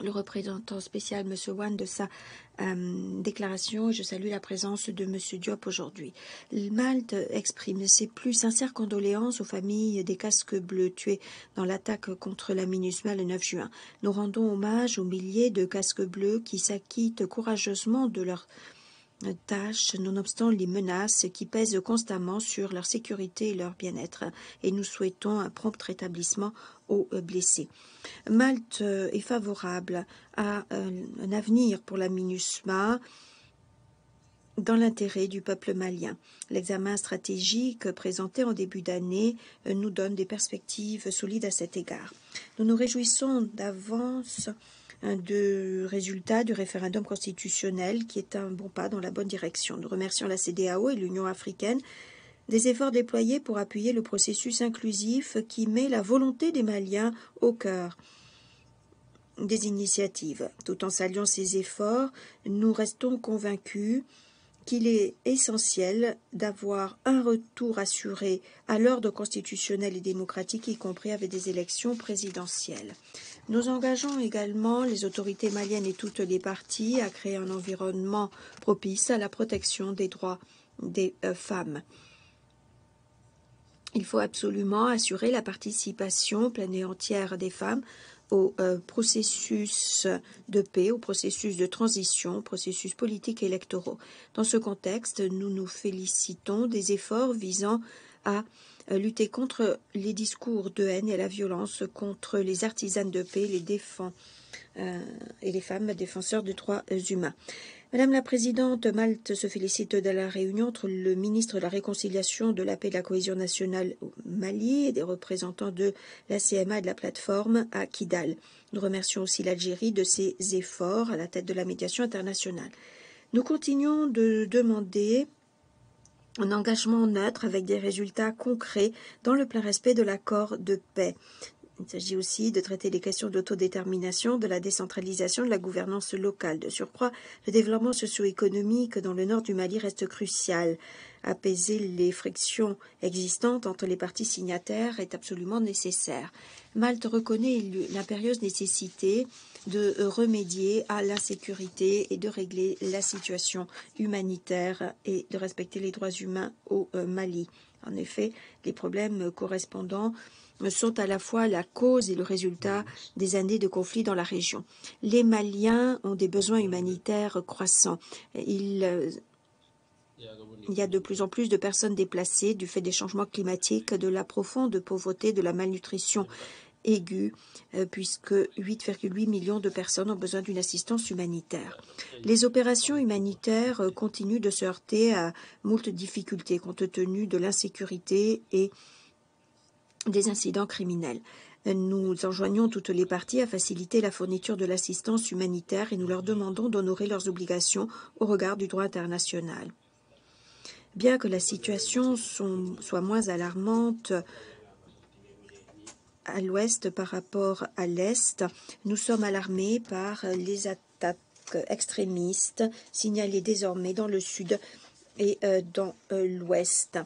le représentant spécial, M. Wan, de sa déclaration et je salue la présence de M. Diop aujourd'hui. Malte exprime ses plus sincères condoléances aux familles des casques bleus tués dans l'attaque contre la MINUSMA le 9 juin. Nous rendons hommage aux milliers de casques bleus qui s'acquittent courageusement de leur tâches, nonobstant les menaces qui pèsent constamment sur leur sécurité et leur bien-être, et nous souhaitons un prompt rétablissement aux blessés. Malte est favorable à un avenir pour la MINUSMA dans l'intérêt du peuple malien. L'examen stratégique présenté en début d'année nous donne des perspectives solides à cet égard. Nous nous réjouissons d'avance de résultat du référendum constitutionnel qui est un bon pas dans la bonne direction. Nous remercions la CEDEAO et l'Union africaine des efforts déployés pour appuyer le processus inclusif qui met la volonté des Maliens au cœur des initiatives. Tout en saluant ces efforts, nous restons convaincus qu'il est essentiel d'avoir un retour assuré à l'ordre constitutionnel et démocratique, y compris avec des élections présidentielles. Nous engageons également les autorités maliennes et toutes les parties à créer un environnement propice à la protection des droits des femmes. Il faut absolument assurer la participation pleine et entière des femmes au processus de paix, au processus de transition, au processus politique et électoraux. Dans ce contexte, nous nous félicitons des efforts visant à lutter contre les discours de haine et la violence contre les artisanes de paix, et les femmes défenseurs des droits humains. Madame la Présidente, Malte se félicite de la réunion entre le ministre de la Réconciliation, de la Paix et de la Cohésion nationale au Mali et des représentants de la CMA et de la plateforme à Kidal. Nous remercions aussi l'Algérie de ses efforts à la tête de la médiation internationale. Nous continuons de demander un engagement neutre avec des résultats concrets dans le plein respect de l'accord de paix. Il s'agit aussi de traiter les questions d'autodétermination, de la décentralisation, de la gouvernance locale. De surcroît, le développement socio-économique dans le nord du Mali reste crucial. Apaiser les frictions existantes entre les parties signataires est absolument nécessaire. Malte reconnaît l'impérieuse nécessité de remédier à l'insécurité et de régler la situation humanitaire et de respecter les droits humains au Mali. En effet, les problèmes correspondants sont à la fois la cause et le résultat des années de conflits dans la région. Les Maliens ont des besoins humanitaires croissants. Il y a de plus en plus de personnes déplacées du fait des changements climatiques, de la profonde pauvreté, de la malnutrition aiguë, puisque 8,8 millions de personnes ont besoin d'une assistance humanitaire. Les opérations humanitaires continuent de se heurter à moult difficultés compte tenu de l'insécurité et des incidents criminels. Nous enjoignons toutes les parties à faciliter la fourniture de l'assistance humanitaire et nous leur demandons d'honorer leurs obligations au regard du droit international. Bien que la situation soit moins alarmante à l'ouest par rapport à l'est, nous sommes alarmés par les attaques extrémistes signalées désormais dans le sud et dans l'ouest.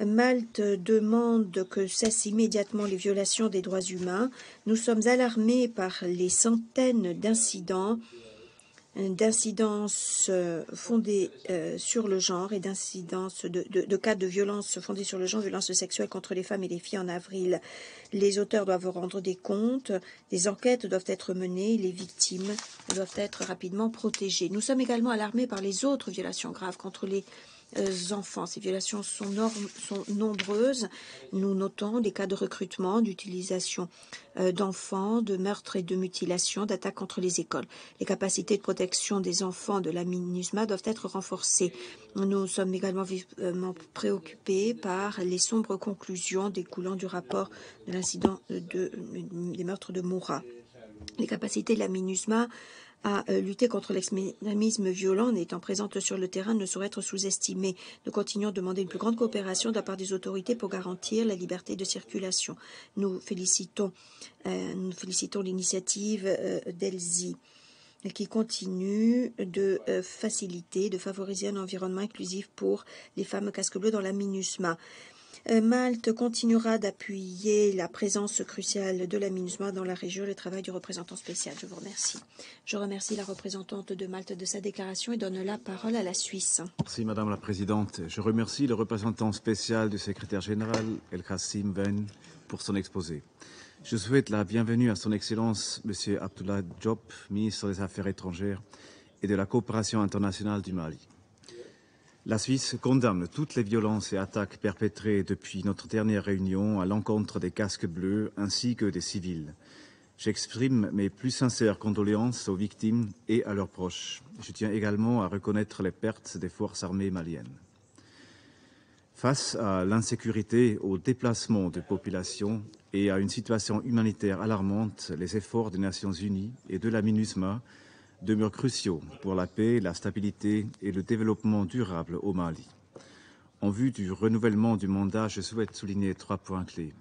Malte demande que cessent immédiatement les violations des droits humains. Nous sommes alarmés par les centaines d'incidents d'incidences fondées sur le genre et d'incidences de cas de violence fondées sur le genre, violences sexuelles contre les femmes et les filles en avril. Les auteurs doivent rendre des comptes, des enquêtes doivent être menées, les victimes doivent être rapidement protégées. Nous sommes également alarmés par les autres violations graves contre les enfants. Ces violations sont nombreuses. Nous notons des cas de recrutement, d'utilisation d'enfants, de meurtres et de mutilations, d'attaques contre les écoles. Les capacités de protection des enfants de la MINUSMA doivent être renforcées. Nous sommes également vivement préoccupés par les sombres conclusions découlant du rapport de l'incident des meurtres de Moura. Les capacités de la MINUSMA à lutter contre l'extrémisme violent en étant présente sur le terrain ne saurait être sous-estimée. Nous continuons à demander une plus grande coopération de la part des autorités pour garantir la liberté de circulation. Nous félicitons l'initiative d'Elsie qui continue de faciliter, de favoriser un environnement inclusif pour les femmes casque bleu dans la MINUSMA. Malte continuera d'appuyer la présence cruciale de la MINUSMA dans la région et le travail du représentant spécial. Je vous remercie. Je remercie la représentante de Malte de sa déclaration et donne la parole à la Suisse. Merci Madame la Présidente. Je remercie le représentant spécial du secrétaire général, El Kassim Ben, pour son exposé. Je souhaite la bienvenue à son Excellence M. Abdullah Diop, ministre des Affaires étrangères et de la coopération internationale du Mali. La Suisse condamne toutes les violences et attaques perpétrées depuis notre dernière réunion à l'encontre des casques bleus ainsi que des civils. J'exprime mes plus sincères condoléances aux victimes et à leurs proches. Je tiens également à reconnaître les pertes des forces armées maliennes. Face à l'insécurité, au déplacement de populations et à une situation humanitaire alarmante, les efforts des Nations Unies et de la MINUSMA demeurent cruciaux pour la paix, la stabilité et le développement durable au Mali. En vue du renouvellement du mandat, je souhaite souligner 3 points clés.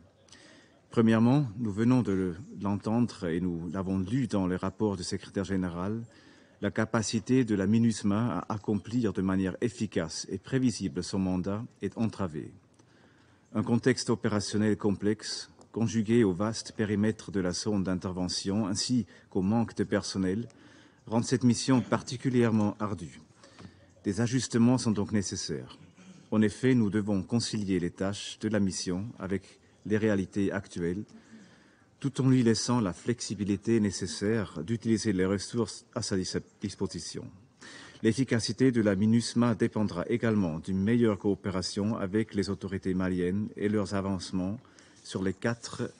Premièrement, nous venons de l'entendre et nous l'avons lu dans le rapport du secrétaire général, la capacité de la MINUSMA à accomplir de manière efficace et prévisible son mandat est entravée. Un contexte opérationnel complexe, conjugué au vaste périmètre de la zone d'intervention ainsi qu'au manque de personnel, rend cette mission particulièrement ardue. Des ajustements sont donc nécessaires. En effet, nous devons concilier les tâches de la mission avec les réalités actuelles, tout en lui laissant la flexibilité nécessaire d'utiliser les ressources à sa disposition. L'efficacité de la MINUSMA dépendra également d'une meilleure coopération avec les autorités maliennes et leurs avancements sur les 4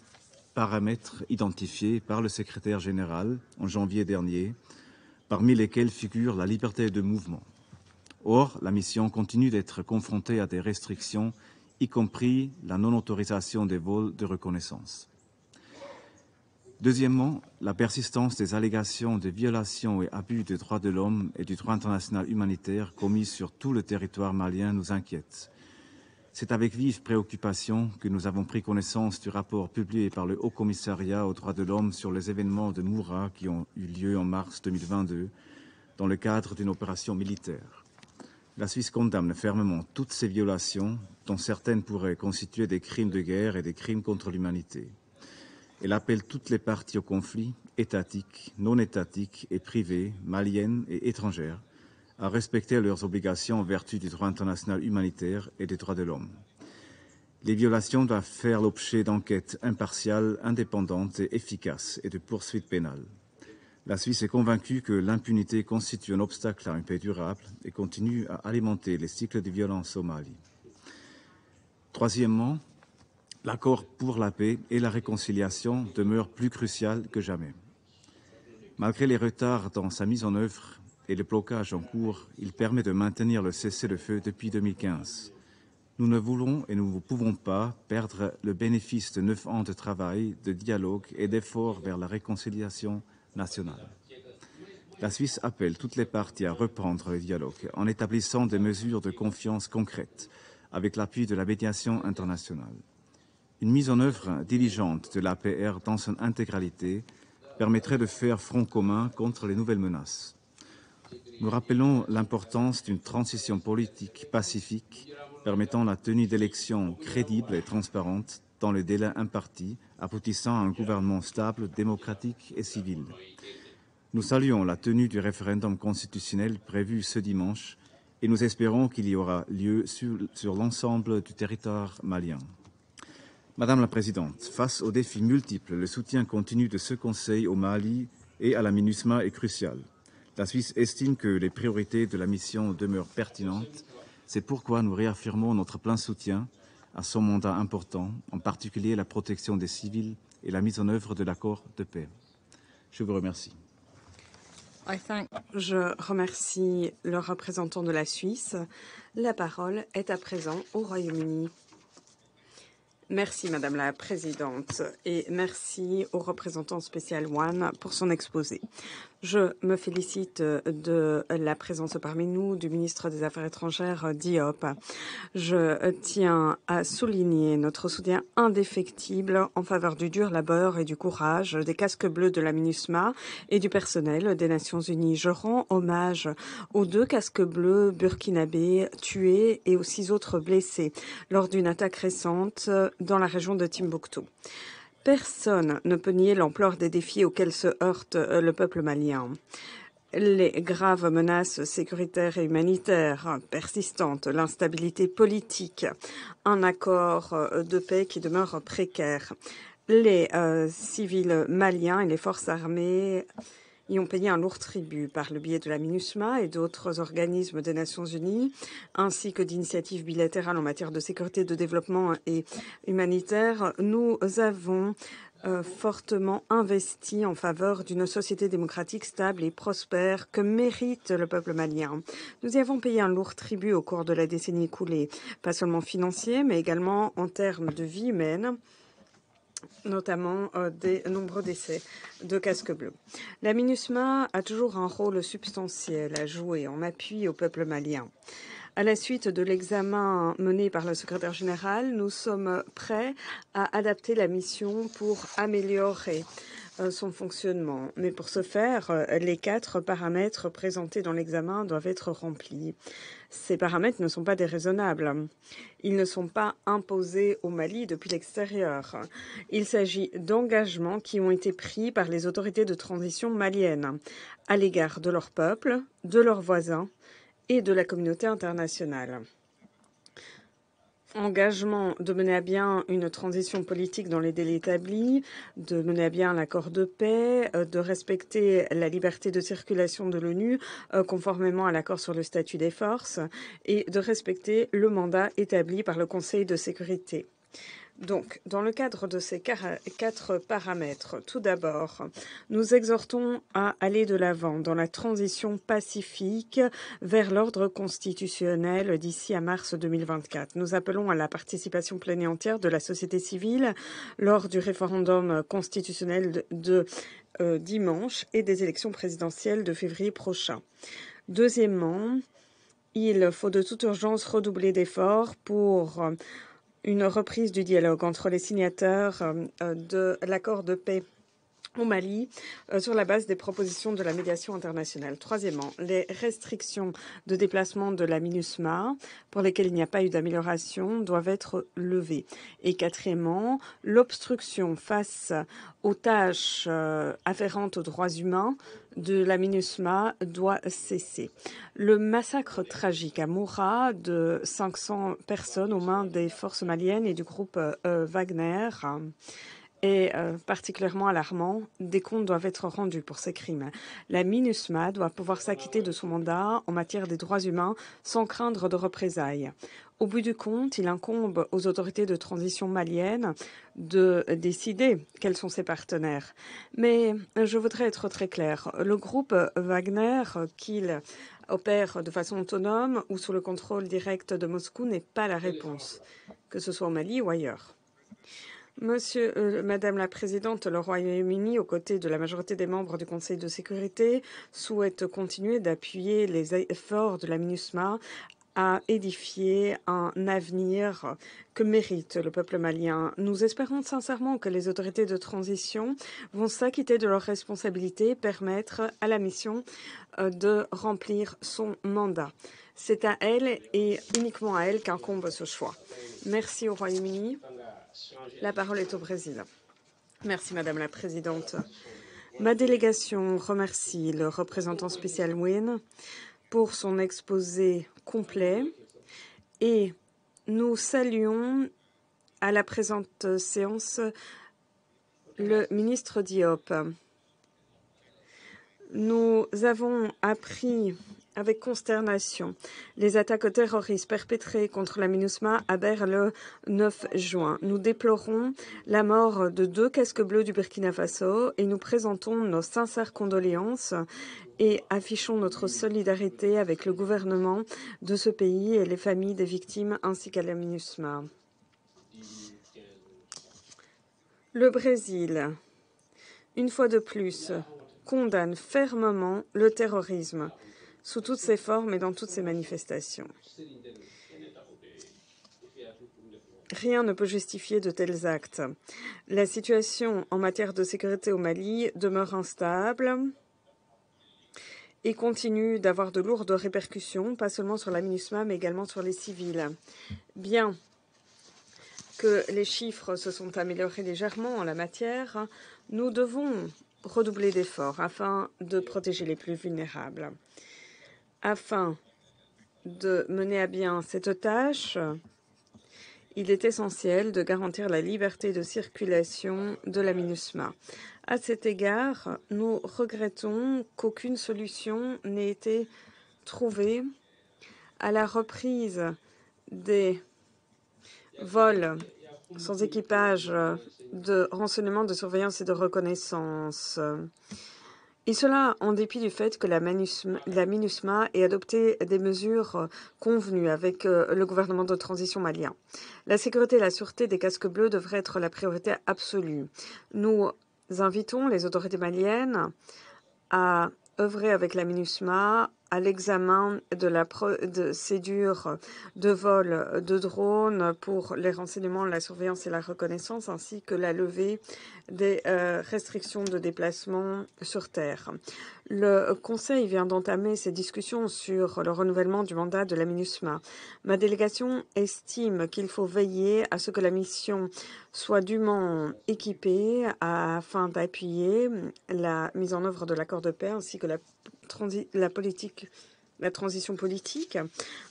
paramètres identifiés par le secrétaire général en janvier dernier, parmi lesquels figure la liberté de mouvement. Or, la mission continue d'être confrontée à des restrictions, y compris la non-autorisation des vols de reconnaissance. Deuxièmement, la persistance des allégations de violations et abus des droits de l'homme et du droit international humanitaire commis sur tout le territoire malien nous inquiète. C'est avec vive préoccupation que nous avons pris connaissance du rapport publié par le Haut-Commissariat aux droits de l'homme sur les événements de Moura qui ont eu lieu en mars 2022 dans le cadre d'une opération militaire. La Suisse condamne fermement toutes ces violations, dont certaines pourraient constituer des crimes de guerre et des crimes contre l'humanité. Elle appelle toutes les parties au conflit, étatiques, non étatiques et privées, maliennes et étrangères, à respecter leurs obligations en vertu du droit international humanitaire et des droits de l'homme. Les violations doivent faire l'objet d'enquêtes impartiales, indépendantes et efficaces et de poursuites pénales. La Suisse est convaincue que l'impunité constitue un obstacle à une paix durable et continue à alimenter les cycles de violence au Mali. Troisièmement, l'accord pour la paix et la réconciliation demeure plus crucial que jamais. Malgré les retards dans sa mise en œuvre et le blocage en cours, il permet de maintenir le cessez-le-feu depuis 2015. Nous ne voulons et nous ne pouvons pas perdre le bénéfice de 9 ans de travail, de dialogue et d'efforts vers la réconciliation nationale. La Suisse appelle toutes les parties à reprendre le dialogue en établissant des mesures de confiance concrètes avec l'appui de la médiation internationale. Une mise en œuvre diligente de l'APR dans son intégralité permettrait de faire front commun contre les nouvelles menaces. Nous rappelons l'importance d'une transition politique pacifique permettant la tenue d'élections crédibles et transparentes dans les délais impartis, aboutissant à un gouvernement stable, démocratique et civil. Nous saluons la tenue du référendum constitutionnel prévu ce dimanche et nous espérons qu'il y aura lieu sur l'ensemble du territoire malien. Madame la Présidente, face aux défis multiples, le soutien continu de ce Conseil au Mali et à la MINUSMA est crucial. La Suisse estime que les priorités de la mission demeurent pertinentes. C'est pourquoi nous réaffirmons notre plein soutien à son mandat important, en particulier la protection des civils et la mise en œuvre de l'accord de paix. Je vous remercie. Je remercie le représentant de la Suisse. La parole est à présent au Royaume-Uni. Merci Madame la Présidente et merci au représentant spécial One pour son exposé. Je me félicite de la présence parmi nous du ministre des Affaires étrangères Diop. Je tiens à souligner notre soutien indéfectible en faveur du dur labeur et du courage des casques bleus de la MINUSMA et du personnel des Nations Unies. Je rends hommage aux 2 casques bleus burkinabés tués et aux 6 autres blessés lors d'une attaque récente dans la région de Timbuktu. Personne ne peut nier l'ampleur des défis auxquels se heurte le peuple malien. Les graves menaces sécuritaires et humanitaires persistantes, l'instabilité politique, un accord de paix qui demeure précaire. Les civils maliens et les forces armées y ont payé un lourd tribut par le biais de la MINUSMA et d'autres organismes des Nations Unies, ainsi que d'initiatives bilatérales en matière de sécurité, de développement et humanitaire. Nous avons fortement investi en faveur d'une société démocratique stable et prospère que mérite le peuple malien. Nous y avons payé un lourd tribut au cours de la décennie écoulée, pas seulement financier, mais également en termes de vie humaine, notamment des nombreux décès de casques bleus. La MINUSMA a toujours un rôle substantiel à jouer en appui au peuple malien. À la suite de l'examen mené par le secrétaire général, nous sommes prêts à adapter la mission pour améliorer son fonctionnement. Mais pour ce faire, les 4 paramètres présentés dans l'examen doivent être remplis. Ces paramètres ne sont pas déraisonnables. Ils ne sont pas imposés au Mali depuis l'extérieur. Il s'agit d'engagements qui ont été pris par les autorités de transition maliennes à l'égard de leur peuple, de leurs voisins et de la communauté internationale. Engagement de mener à bien une transition politique dans les délais établis, de mener à bien l'accord de paix, de respecter la liberté de circulation de l'ONU conformément à l'accord sur le statut des forces et de respecter le mandat établi par le Conseil de sécurité. Donc, dans le cadre de ces 4 paramètres, tout d'abord, nous exhortons à aller de l'avant dans la transition pacifique vers l'ordre constitutionnel d'ici à mars 2024. Nous appelons à la participation pleine et entière de la société civile lors du référendum constitutionnel de dimanche et des élections présidentielles de février prochain. Deuxièmement, il faut de toute urgence redoubler d'efforts pour une reprise du dialogue entre les signataires de l'accord de paix au Mali sur la base des propositions de la médiation internationale. Troisièmement, les restrictions de déplacement de la MINUSMA, pour lesquelles il n'y a pas eu d'amélioration, doivent être levées. Et quatrièmement, l'obstruction face aux tâches afférentes aux droits humains de la MINUSMA doit cesser. Le massacre tragique à Moura de 500 personnes aux mains des forces maliennes et du groupe Wagner est particulièrement alarmant. Des comptes doivent être rendus pour ces crimes. La MINUSMA doit pouvoir s'acquitter de son mandat en matière des droits humains sans craindre de représailles. Au bout du compte, il incombe aux autorités de transition maliennes de décider quels sont ses partenaires. Mais je voudrais être très claire. Le groupe Wagner, qu'il opère de façon autonome ou sous le contrôle direct de Moscou, n'est pas la réponse, que ce soit au Mali ou ailleurs. Madame la Présidente, le Royaume-Uni, aux côtés de la majorité des membres du Conseil de sécurité, souhaite continuer d'appuyer les efforts de la MINUSMA à édifier un avenir que mérite le peuple malien. Nous espérons sincèrement que les autorités de transition vont s'acquitter de leurs responsabilités et permettre à la mission de remplir son mandat. C'est à elle et uniquement à elle qu'incombe ce choix. Merci au Royaume-Uni. La parole est au Brésil. Merci Madame la Présidente. Ma délégation remercie le représentant spécial Wynne pour son exposé complet et nous saluons à la présente séance le ministre Diop. Nous avons appris avec consternation les attaques terroristes perpétrées contre la MINUSMA à Ber le 9 juin. Nous déplorons la mort de 2 casques bleus du Burkina Faso et nous présentons nos sincères condoléances et affichons notre solidarité avec le gouvernement de ce pays et les familles des victimes ainsi qu'à la MINUSMA. Le Brésil, une fois de plus, condamne fermement le terrorisme sous toutes ses formes et dans toutes ses manifestations. Rien ne peut justifier de tels actes. La situation en matière de sécurité au Mali demeure instable et continue d'avoir de lourdes répercussions, pas seulement sur la MINUSMA, mais également sur les civils. Bien que les chiffres se sont améliorés légèrement en la matière, nous devons redoubler d'efforts afin de protéger les plus vulnérables. Afin de mener à bien cette tâche, il est essentiel de garantir la liberté de circulation de la MINUSMA. À cet égard, nous regrettons qu'aucune solution n'ait été trouvée à la reprise des vols sans équipage de renseignement, de surveillance et de reconnaissance. Et cela en dépit du fait que la MINUSMA ait adopté des mesures convenues avec le gouvernement de transition malien. La sécurité et la sûreté des casques bleus devraient être la priorité absolue. Nous invitons les autorités maliennes à œuvrer avec la MINUSMA à l'examen de la procédure de vol de drones pour les renseignements, la surveillance et la reconnaissance, ainsi que la levée des restrictions de déplacement sur terre. Le Conseil vient d'entamer ses discussions sur le renouvellement du mandat de la MINUSMA. Ma délégation estime qu'il faut veiller à ce que la mission soit dûment équipée afin d'appuyer la mise en œuvre de l'accord de paix ainsi que la transition politique,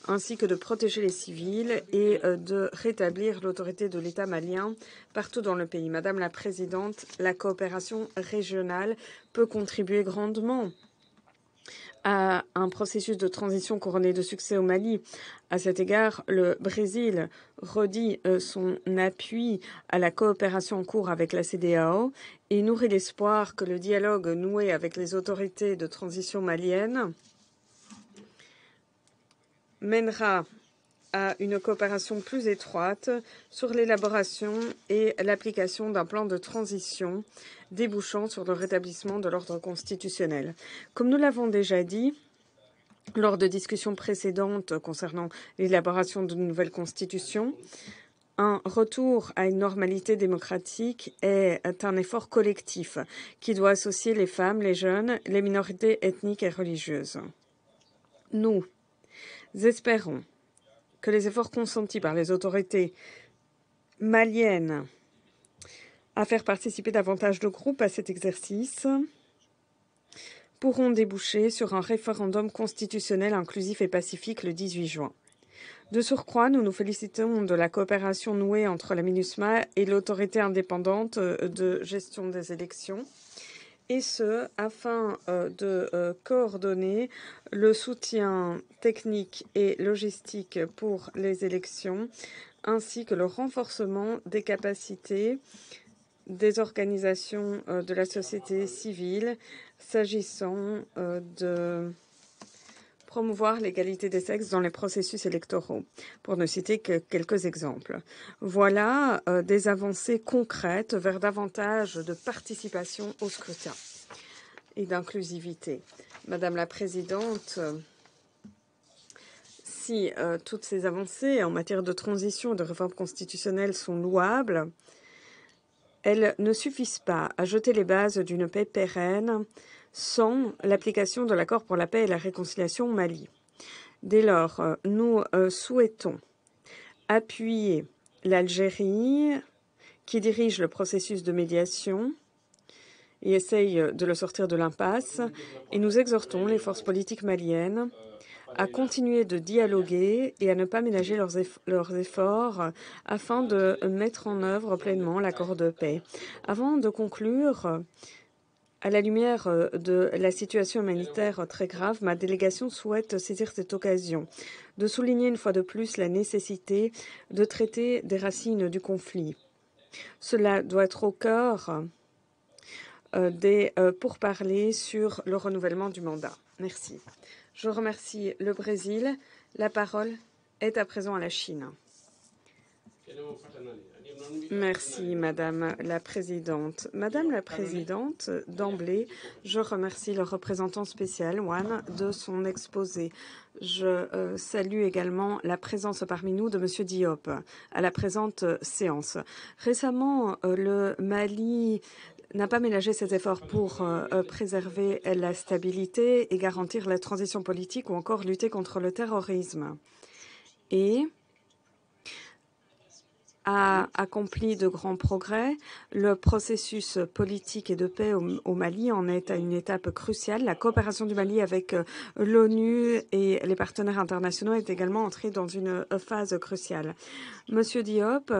ainsi que de protéger les civils et de rétablir l'autorité de l'État malien partout dans le pays. Madame la Présidente, la coopération régionale peut contribuer grandement à un processus de transition couronné de succès au Mali. À cet égard, le Brésil redit son appui à la coopération en cours avec la CEDEAO et nourrit l'espoir que le dialogue noué avec les autorités de transition maliennes mènera à une coopération plus étroite sur l'élaboration et l'application d'un plan de transition débouchant sur le rétablissement de l'ordre constitutionnel. Comme nous l'avons déjà dit lors de discussions précédentes concernant l'élaboration d'une nouvelle constitution, un retour à une normalité démocratique est un effort collectif qui doit associer les femmes, les jeunes, les minorités ethniques et religieuses. Nous espérons que les efforts consentis par les autorités maliennes à faire participer davantage de groupes à cet exercice pourront déboucher sur un référendum constitutionnel inclusif et pacifique le 18 juin. De surcroît, nous nous félicitons de la coopération nouée entre la MINUSMA et l'autorité indépendante de gestion des élections, et ce, afin de coordonner le soutien technique et logistique pour les élections, ainsi que le renforcement des capacités des organisations de la société civile s'agissant de promouvoir l'égalité des sexes dans les processus électoraux, pour ne citer que quelques exemples. Voilà des avancées concrètes vers davantage de participation au scrutin et d'inclusivité. Madame la Présidente, si toutes ces avancées en matière de transition et de réforme constitutionnelle sont louables, elles ne suffisent pas à jeter les bases d'une paix pérenne sans l'application de l'accord pour la paix et la réconciliation au Mali. Dès lors, nous souhaitons appuyer l'Algérie qui dirige le processus de médiation et essaye de le sortir de l'impasse. Et nous exhortons les forces politiques maliennes à continuer de dialoguer et à ne pas ménager leurs efforts afin de mettre en œuvre pleinement l'accord de paix. Avant de conclure, à la lumière de la situation humanitaire très grave, ma délégation souhaite saisir cette occasion de souligner une fois de plus la nécessité de traiter des racines du conflit. Cela doit être au cœur des pourparlers sur le renouvellement du mandat. Merci. Je remercie le Brésil. La parole est à présent à la Chine. Merci, Madame la Présidente. Madame la Présidente, d'emblée, je remercie le représentant spécial, Juan, de son exposé. Je salue également la présence parmi nous de Monsieur Diop à la présente séance. Récemment, le Mali n'a pas ménagé ses efforts pour préserver la stabilité et garantir la transition politique ou encore lutter contre le terrorisme. Et a accompli de grands progrès. Le processus politique et de paix au Mali en est à une étape cruciale. La coopération du Mali avec l'ONU et les partenaires internationaux est également entrée dans une phase cruciale. Monsieur Diop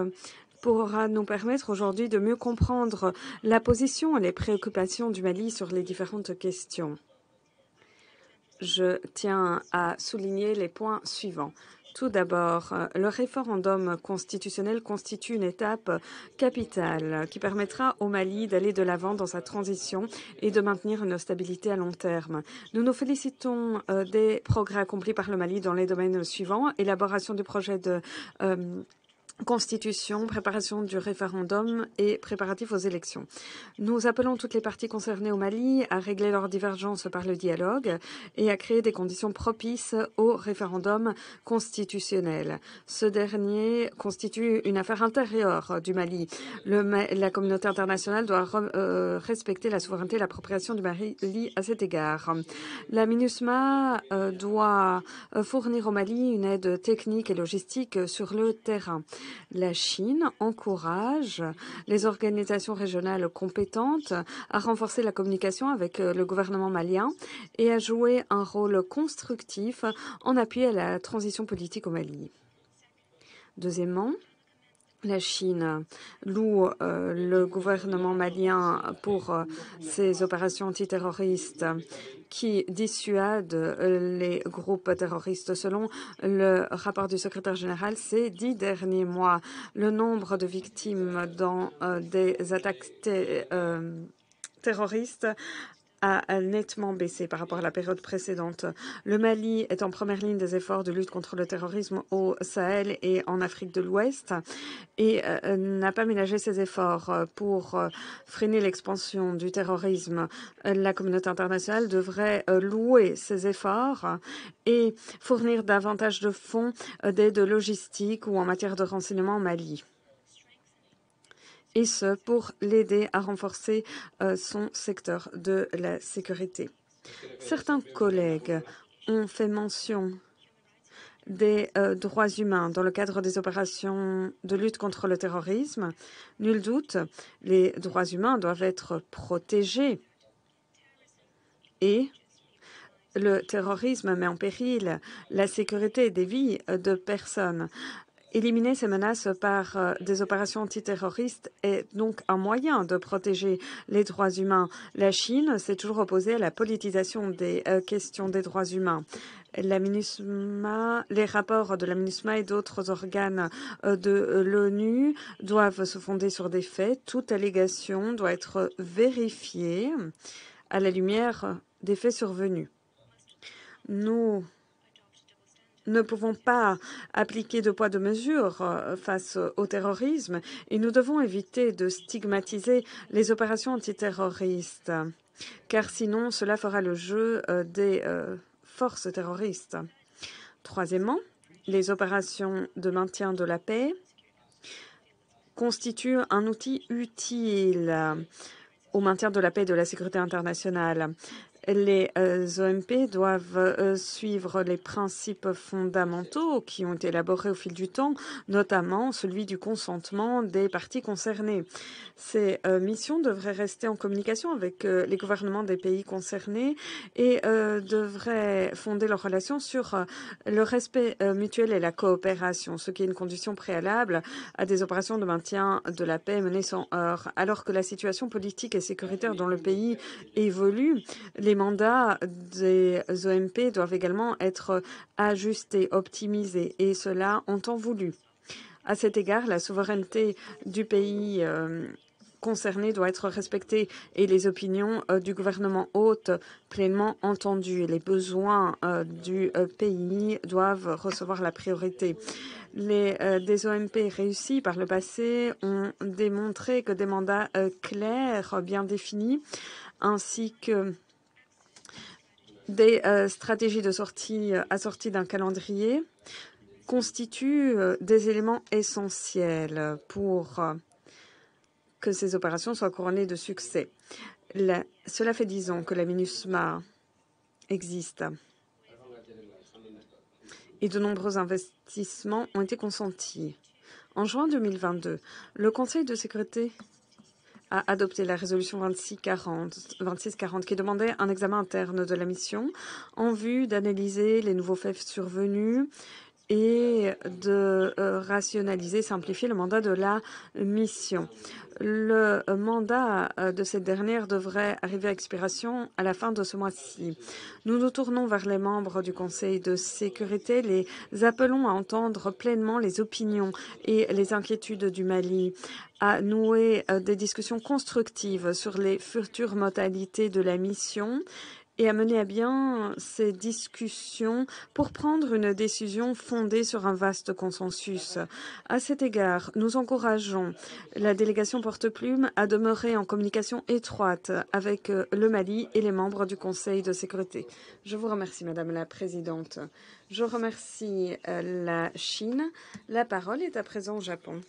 pourra nous permettre aujourd'hui de mieux comprendre la position et les préoccupations du Mali sur les différentes questions. Je tiens à souligner les points suivants. Tout d'abord, le référendum constitutionnel constitue une étape capitale qui permettra au Mali d'aller de l'avant dans sa transition et de maintenir une stabilité à long terme. Nous nous félicitons des progrès accomplis par le Mali dans les domaines suivants: élaboration du projet de Constitution, préparation du référendum et préparatifs aux élections. Nous appelons toutes les parties concernées au Mali à régler leurs divergences par le dialogue et à créer des conditions propices au référendum constitutionnel. Ce dernier constitue une affaire intérieure du Mali. La communauté internationale doit respecter la souveraineté et l'appropriation du Mali à cet égard. La MINUSMA doit fournir au Mali une aide technique et logistique sur le terrain. La Chine encourage les organisations régionales compétentes à renforcer la communication avec le gouvernement malien et à jouer un rôle constructif en appui à la transition politique au Mali. Deuxièmement, la Chine loue le gouvernement malien pour ses opérations antiterroristes qui dissuadent les groupes terroristes. Selon le rapport du secrétaire général, ces 10 derniers mois, le nombre de victimes dans des attaques terroristes a nettement baissé par rapport à la période précédente. Le Mali est en première ligne des efforts de lutte contre le terrorisme au Sahel et en Afrique de l'Ouest et n'a pas ménagé ses efforts pour freiner l'expansion du terrorisme. La communauté internationale devrait louer ses efforts et fournir davantage de fonds d'aide logistique ou en matière de renseignement au Mali, et ce pour l'aider à renforcer son secteur de la sécurité. Certains collègues ont fait mention des droits humains dans le cadre des opérations de lutte contre le terrorisme. Nul doute, les droits humains doivent être protégés et le terrorisme met en péril la sécurité des vies de personnes. Éliminer ces menaces par des opérations antiterroristes est donc un moyen de protéger les droits humains. La Chine s'est toujours opposée à la politisation des questions des droits humains. La MINUSMA, les rapports de la MINUSMA et d'autres organes de l'ONU doivent se fonder sur des faits. Toute allégation doit être vérifiée à la lumière des faits survenus. Nous ne pouvons pas appliquer de poids de mesure face au terrorisme et nous devons éviter de stigmatiser les opérations antiterroristes, car sinon cela fera le jeu des forces terroristes. Troisièmement, les opérations de maintien de la paix constituent un outil utile au maintien de la paix et de la sécurité internationale. Les OMP doivent suivre les principes fondamentaux qui ont été élaborés au fil du temps, notamment celui du consentement des parties concernées. Ces missions devraient rester en communication avec les gouvernements des pays concernés et devraient fonder leurs relations sur le respect mutuel et la coopération, ce qui est une condition préalable à des opérations de maintien de la paix menées sans heurts. Alors que la situation politique et sécuritaire dans le pays évolue, les mandats des OMP doivent également être ajustés, optimisés, et cela en temps voulu. À cet égard, la souveraineté du pays concerné doit être respectée et les opinions du gouvernement hôte pleinement entendues. Les besoins du pays doivent recevoir la priorité. Des OMP réussis par le passé ont démontré que des mandats clairs, bien définis, ainsi que des stratégies de sortie assorties d'un calendrier constituent des éléments essentiels pour que ces opérations soient couronnées de succès. Cela fait 10 ans que la MINUSMA existe et de nombreux investissements ont été consentis. En juin 2022, le Conseil de sécurité a adopté la résolution 2640 qui demandait un examen interne de la mission en vue d'analyser les nouveaux faits survenus et de rationaliser, simplifier le mandat de la mission. Le mandat de cette dernière devrait arriver à expiration à la fin de ce mois-ci. Nous nous tournons vers les membres du Conseil de sécurité, les appelons à entendre pleinement les opinions et les inquiétudes du Mali, à nouer des discussions constructives sur les futures modalités de la mission et à mener à bien ces discussions pour prendre une décision fondée sur un vaste consensus. À cet égard, nous encourageons la délégation porte-plume à demeurer en communication étroite avec le Mali et les membres du Conseil de sécurité. Je vous remercie, Madame la Présidente. Je remercie la Chine. La parole est à présent au Japon.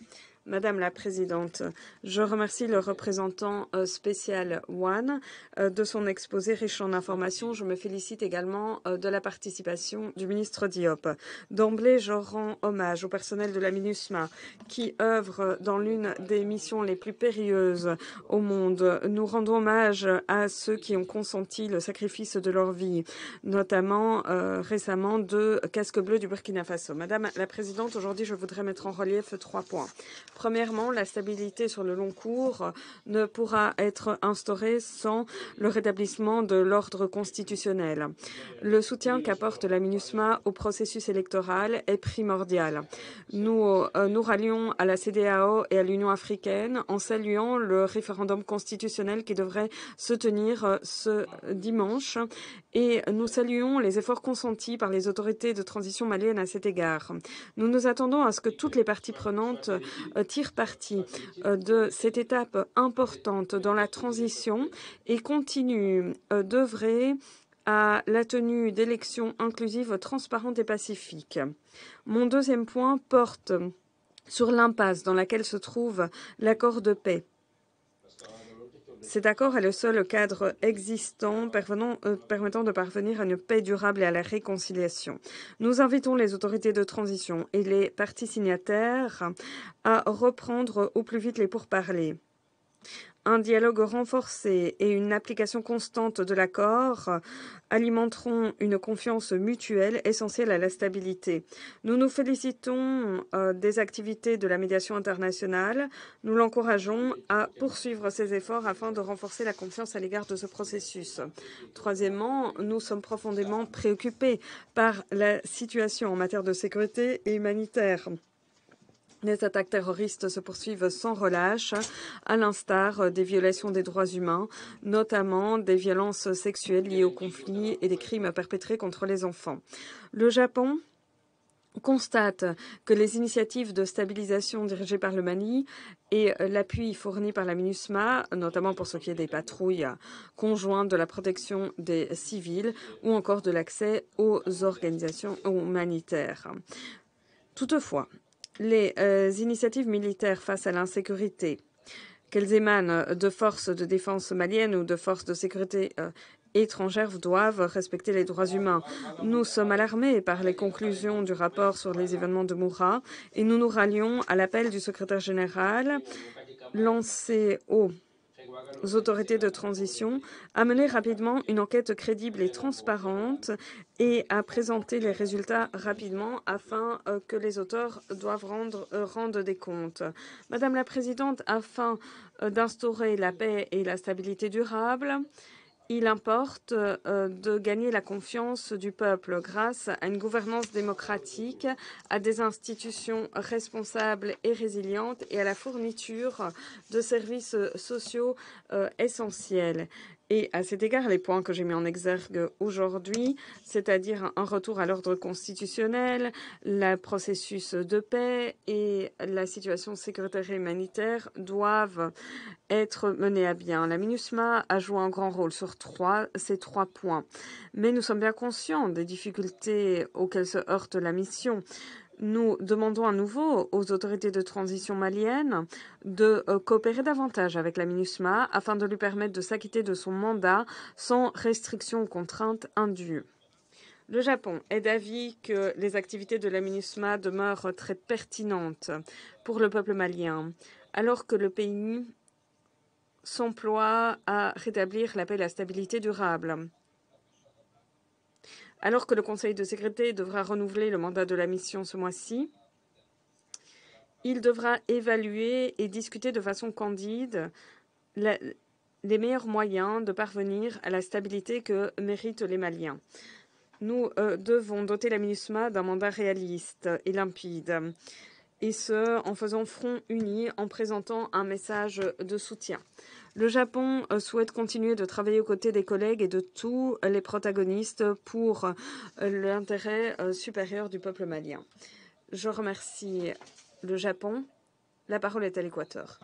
Madame la Présidente, je remercie le représentant spécial One de son exposé riche en informations. Je me félicite également de la participation du ministre Diop. D'emblée, je rends hommage au personnel de la MINUSMA qui œuvre dans l'une des missions les plus périlleuses au monde. Nous rendons hommage à ceux qui ont consenti le sacrifice de leur vie, notamment récemment deux casques bleus du Burkina Faso. Madame la Présidente, aujourd'hui, je voudrais mettre en relief 3 points. Premièrement, la stabilité sur le long cours ne pourra être instaurée sans le rétablissement de l'ordre constitutionnel. Le soutien qu'apporte la MINUSMA au processus électoral est primordial. Nous nous rallions à la CEDEAO et à l'Union africaine en saluant le référendum constitutionnel qui devrait se tenir ce dimanche et nous saluons les efforts consentis par les autorités de transition maliennes à cet égard. Nous nous attendons à ce que toutes les parties prenantes tirent parti de cette étape importante dans la transition et continuent d'œuvrer à la tenue d'élections inclusives, transparentes et pacifiques. Mon deuxième point porte sur l'impasse dans laquelle se trouve l'accord de paix. Cet accord est le seul cadre existant permettant de parvenir à une paix durable et à la réconciliation. Nous invitons les autorités de transition et les parties signataires à reprendre au plus vite les pourparlers. Un dialogue renforcé et une application constante de l'accord alimenteront une confiance mutuelle essentielle à la stabilité. Nous nous félicitons des activités de la médiation internationale. Nous l'encourageons à poursuivre ses efforts afin de renforcer la confiance à l'égard de ce processus. Troisièmement, nous sommes profondément préoccupés par la situation en matière de sécurité et humanitaire. Les attaques terroristes se poursuivent sans relâche, à l'instar des violations des droits humains, notamment des violences sexuelles liées au conflit et des crimes perpétrés contre les enfants. Le Japon constate que les initiatives de stabilisation dirigées par le Mali et l'appui fourni par la MINUSMA, notamment pour ce qui est des patrouilles conjointes, de la protection des civils ou encore de l'accès aux organisations humanitaires. Toutefois, les initiatives militaires face à l'insécurité, qu'elles émanent de forces de défense maliennes ou de forces de sécurité étrangères doivent respecter les droits humains. Nous sommes alarmés par les conclusions du rapport sur les événements de Moura et nous nous rallions à l'appel du secrétaire général lancé aux autorités de transition à mener rapidement une enquête crédible et transparente et à présenter les résultats rapidement afin que les auteurs doivent rendre des comptes. Madame la Présidente, afin d'instaurer la paix et la stabilité durable, il importe de gagner la confiance du peuple grâce à une gouvernance démocratique, à des institutions responsables et résilientes et à la fourniture de services sociaux essentiels. Et à cet égard, les points que j'ai mis en exergue aujourd'hui, c'est-à-dire un retour à l'ordre constitutionnel, le processus de paix et la situation sécuritaire et humanitaire doivent être menés à bien. La MINUSMA a joué un grand rôle sur ces trois points. Mais nous sommes bien conscients des difficultés auxquelles se heurte la mission. Nous demandons à nouveau aux autorités de transition maliennes de coopérer davantage avec la MINUSMA afin de lui permettre de s'acquitter de son mandat sans restrictions ou contraintes indues. Le Japon est d'avis que les activités de la MINUSMA demeurent très pertinentes pour le peuple malien, alors que le pays s'emploie à rétablir la paix et la stabilité durable. Alors que le Conseil de sécurité devra renouveler le mandat de la mission ce mois-ci, il devra évaluer et discuter de façon candide les meilleurs moyens de parvenir à la stabilité que méritent les Maliens. Nous devons doter la MINUSMA d'un mandat réaliste et limpide, et ce, en faisant front uni, en présentant un message de soutien. Le Japon souhaite continuer de travailler aux côtés des collègues et de tous les protagonistes pour l'intérêt supérieur du peuple malien. Je remercie le Japon. La parole est à l'Équateur.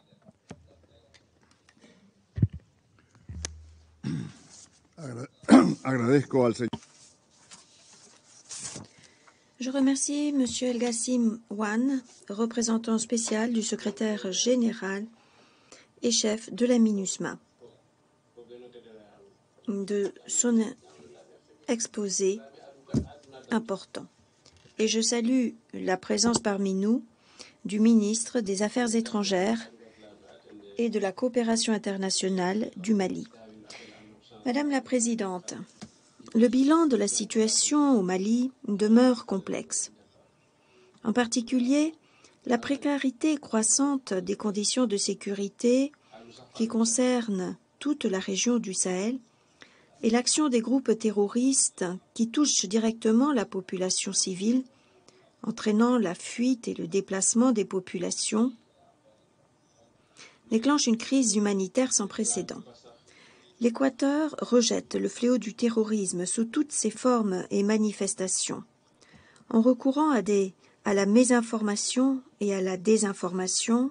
Je remercie M. El-Gassim Wan, représentant spécial du secrétaire général et chef de la MINUSMA, de son exposé important. Et je salue la présence parmi nous du ministre des Affaires étrangères et de la coopération internationale du Mali. Madame la Présidente, le bilan de la situation au Mali demeure complexe. En particulier, la précarité croissante des conditions de sécurité qui concernent toute la région du Sahel et l'action des groupes terroristes qui touchent directement la population civile, entraînant la fuite et le déplacement des populations, déclenchent une crise humanitaire sans précédent. L'Équateur rejette le fléau du terrorisme sous toutes ses formes et manifestations, en recourant à la mésinformation et à la désinformation,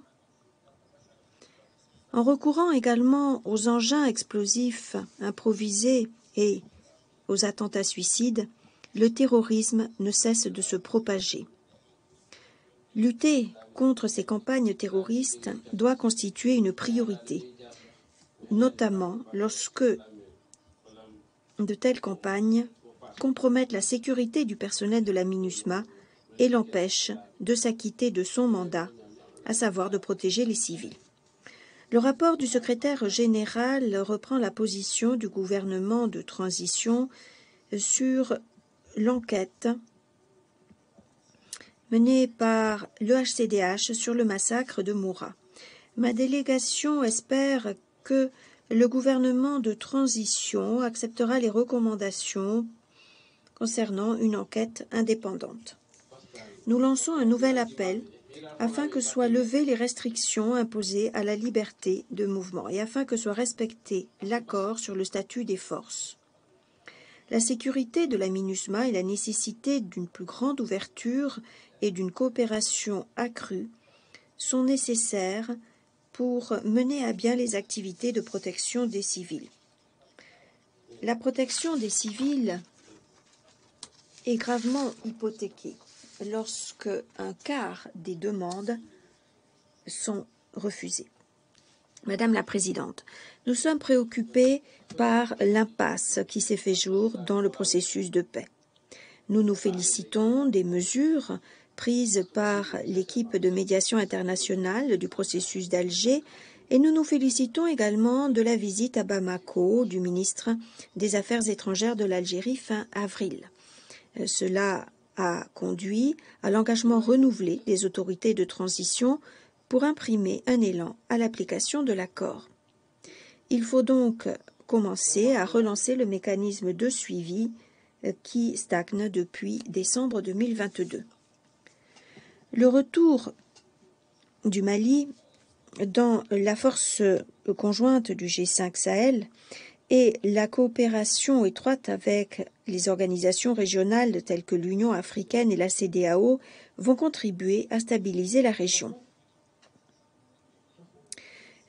en recourant également aux engins explosifs improvisés et aux attentats suicides. Le terrorisme ne cesse de se propager. Lutter contre ces campagnes terroristes doit constituer une priorité, notamment lorsque de telles campagnes compromettent la sécurité du personnel de la MINUSMA et l'empêchent de s'acquitter de son mandat, à savoir de protéger les civils. Le rapport du secrétaire général reprend la position du gouvernement de transition sur l'enquête menée par l'EHCDH sur le massacre de Moura. Ma délégation espère que le gouvernement de transition acceptera les recommandations concernant une enquête indépendante. Nous lançons un nouvel appel afin que soient levées les restrictions imposées à la liberté de mouvement et afin que soit respecté l'accord sur le statut des forces. La sécurité de la MINUSMA et la nécessité d'une plus grande ouverture et d'une coopération accrue sont nécessaires pour mener à bien les activités de protection des civils. La protection des civils est gravement hypothéquée lorsque un quart des demandes sont refusées. Madame la Présidente, nous sommes préoccupés par l'impasse qui s'est fait jour dans le processus de paix. Nous nous félicitons des mesures prises par l'équipe de médiation internationale du processus d'Alger et nous nous félicitons également de la visite à Bamako du ministre des Affaires étrangères de l'Algérie fin avril. Cela a conduit à l'engagement renouvelé des autorités de transition pour imprimer un élan à l'application de l'accord. Il faut donc commencer à relancer le mécanisme de suivi qui stagne depuis décembre 2022. Le retour du Mali dans la force conjointe du G5 Sahel et la coopération étroite avec les organisations régionales telles que l'Union africaine et la CEDEAO vont contribuer à stabiliser la région.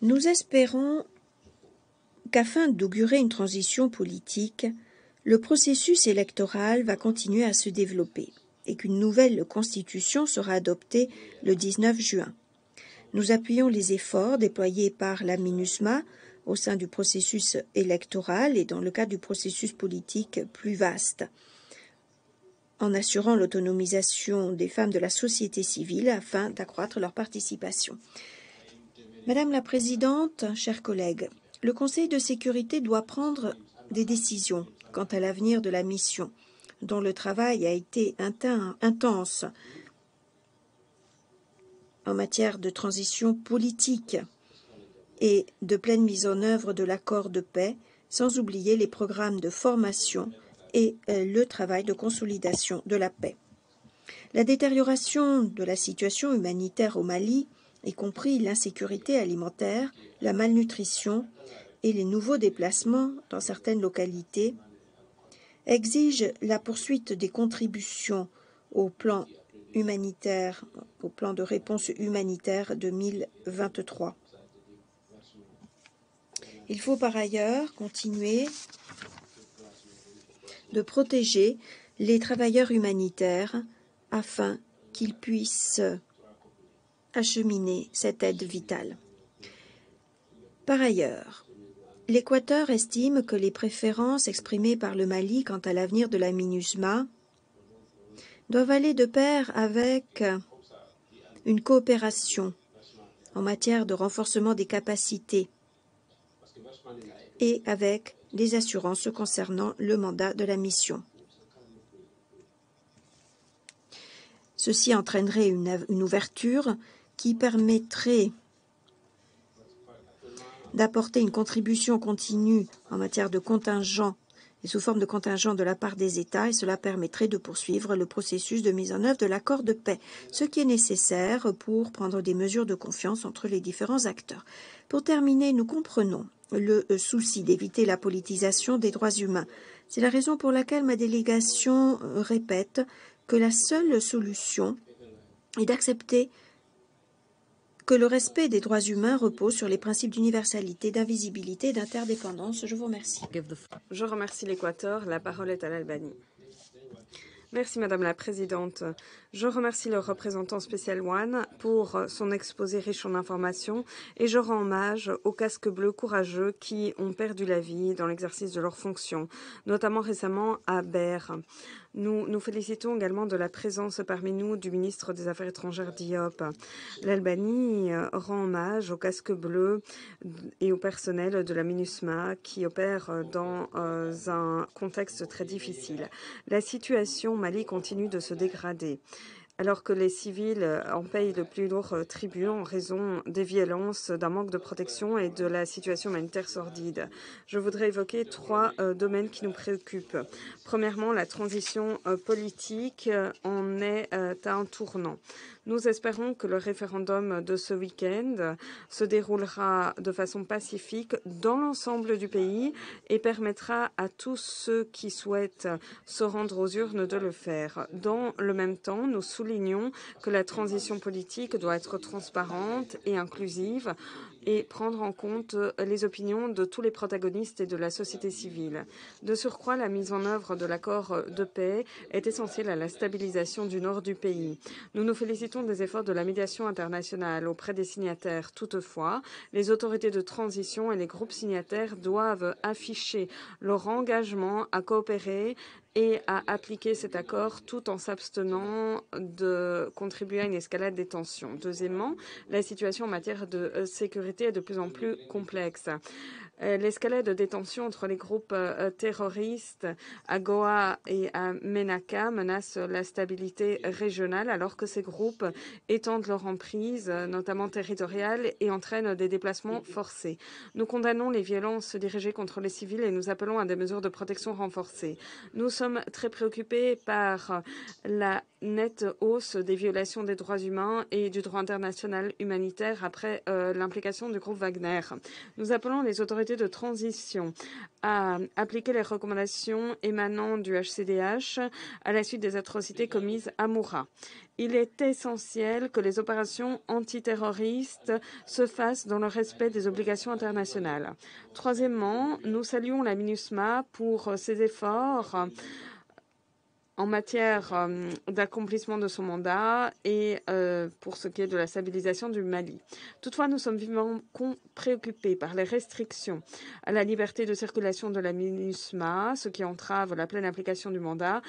Nous espérons qu'afin d'augurer une transition politique, le processus électoral va continuer à se développer et qu'une nouvelle constitution sera adoptée le 19 juin. Nous appuyons les efforts déployés par la MINUSMA au sein du processus électoral et dans le cadre du processus politique plus vaste, en assurant l'autonomisation des femmes de la société civile afin d'accroître leur participation. Madame la Présidente, chers collègues, le Conseil de sécurité doit prendre des décisions quant à l'avenir de la mission, dont le travail a été intense en matière de transition politique et de pleine mise en œuvre de l'accord de paix, sans oublier les programmes de formation et le travail de consolidation de la paix. La détérioration de la situation humanitaire au Mali, y compris l'insécurité alimentaire, la malnutrition et les nouveaux déplacements dans certaines localités, exige la poursuite des contributions au plan humanitaire, au plan de réponse humanitaire 2023. Il faut par ailleurs continuer de protéger les travailleurs humanitaires afin qu'ils puissent acheminer cette aide vitale. Par ailleurs, l'Équateur estime que les préférences exprimées par le Mali quant à l'avenir de la MINUSMA doivent aller de pair avec une coopération en matière de renforcement des capacités et avec des assurances concernant le mandat de la mission. Ceci entraînerait une ouverture qui permettrait d'apporter une contribution continue en matière de contingent et sous forme de contingent de la part des États, et cela permettrait de poursuivre le processus de mise en œuvre de l'accord de paix, ce qui est nécessaire pour prendre des mesures de confiance entre les différents acteurs. Pour terminer, nous comprenons le souci d'éviter la politisation des droits humains. C'est la raison pour laquelle ma délégation répète que la seule solution est d'accepter que le respect des droits humains repose sur les principes d'universalité, d'invisibilité et d'interdépendance. Je vous remercie. Je remercie l'Équateur. La parole est à l'Albanie. Merci Madame la Présidente. Je remercie le représentant spécial One pour son exposé riche en informations et je rends hommage aux casques bleus courageux qui ont perdu la vie dans l'exercice de leurs fonctions, notamment récemment à Ber. Nous nous félicitons également de la présence parmi nous du ministre des Affaires étrangères Diop. L'Albanie rend hommage aux casques bleus et au personnel de la MINUSMA qui opère dans un contexte très difficile. La situation au Mali continue de se dégrader, alors que les civils en payent le plus lourd tribut en raison des violences, d'un manque de protection et de la situation humanitaire sordide. Je voudrais évoquer trois domaines qui nous préoccupent. Premièrement, la transition politique en est à un tournant. Nous espérons que le référendum de ce week-end se déroulera de façon pacifique dans l'ensemble du pays et permettra à tous ceux qui souhaitent se rendre aux urnes de le faire. Dans le même temps, nous soulignons que la transition politique doit être transparente et inclusive. et prendre en compte les opinions de tous les protagonistes et de la société civile. De surcroît, la mise en œuvre de l'accord de paix est essentielle à la stabilisation du nord du pays. Nous nous félicitons des efforts de la médiation internationale auprès des signataires. Toutefois, les autorités de transition et les groupes signataires doivent afficher leur engagement à coopérer et à appliquer cet accord tout en s'abstenant de contribuer à une escalade des tensions. Deuxièmement, la situation en matière de sécurité est de plus en plus complexe. L'escalade des tensions entre les groupes terroristes à Goa et à Menaka menace la stabilité régionale alors que ces groupes étendent leur emprise, notamment territoriale, et entraînent des déplacements forcés. Nous condamnons les violences dirigées contre les civils et nous appelons à des mesures de protection renforcées. Nous sommes très préoccupés par la nette hausse des violations des droits humains et du droit international humanitaire après l'implication du groupe Wagner. Nous appelons les autorités de transition à appliquer les recommandations émanant du HCDH à la suite des atrocités commises à Moura. Il est essentiel que les opérations antiterroristes se fassent dans le respect des obligations internationales. Troisièmement, nous saluons la MINUSMA pour ses efforts en matière d'accomplissement de son mandat et pour ce qui est de la stabilisation du Mali. Toutefois, nous sommes vivement préoccupés par les restrictions à la liberté de circulation de la MINUSMA, ce qui entrave la pleine application du mandat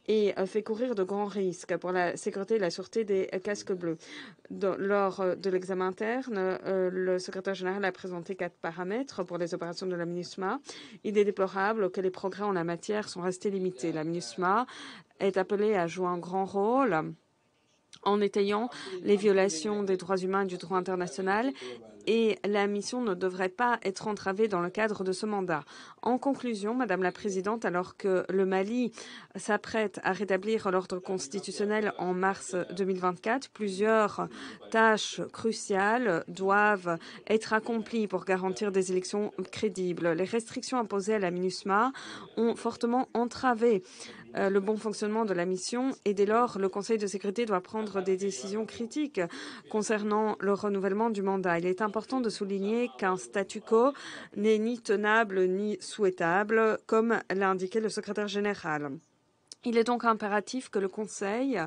et fait courir de grands risques pour la sécurité et la sûreté des casques bleus. Lors de l'examen interne, le secrétaire général a présenté 4 paramètres pour les opérations de la MINUSMA. Il est déplorable que les progrès en la matière sont restés limités. La MINUSMA est appelée à jouer un grand rôle en étayant les violations des droits humains et du droit international, et la mission ne devrait pas être entravée dans le cadre de ce mandat. En conclusion, Madame la Présidente, alors que le Mali s'apprête à rétablir l'ordre constitutionnel en mars 2024, plusieurs tâches cruciales doivent être accomplies pour garantir des élections crédibles. Les restrictions imposées à la MINUSMA ont fortement entravé le bon fonctionnement de la mission et dès lors, le Conseil de sécurité doit prendre des décisions critiques concernant le renouvellement du mandat. Il est important de souligner qu'un statu quo n'est ni tenable ni souhaitable, comme l'a indiqué le secrétaire général. Il est donc impératif que le Conseil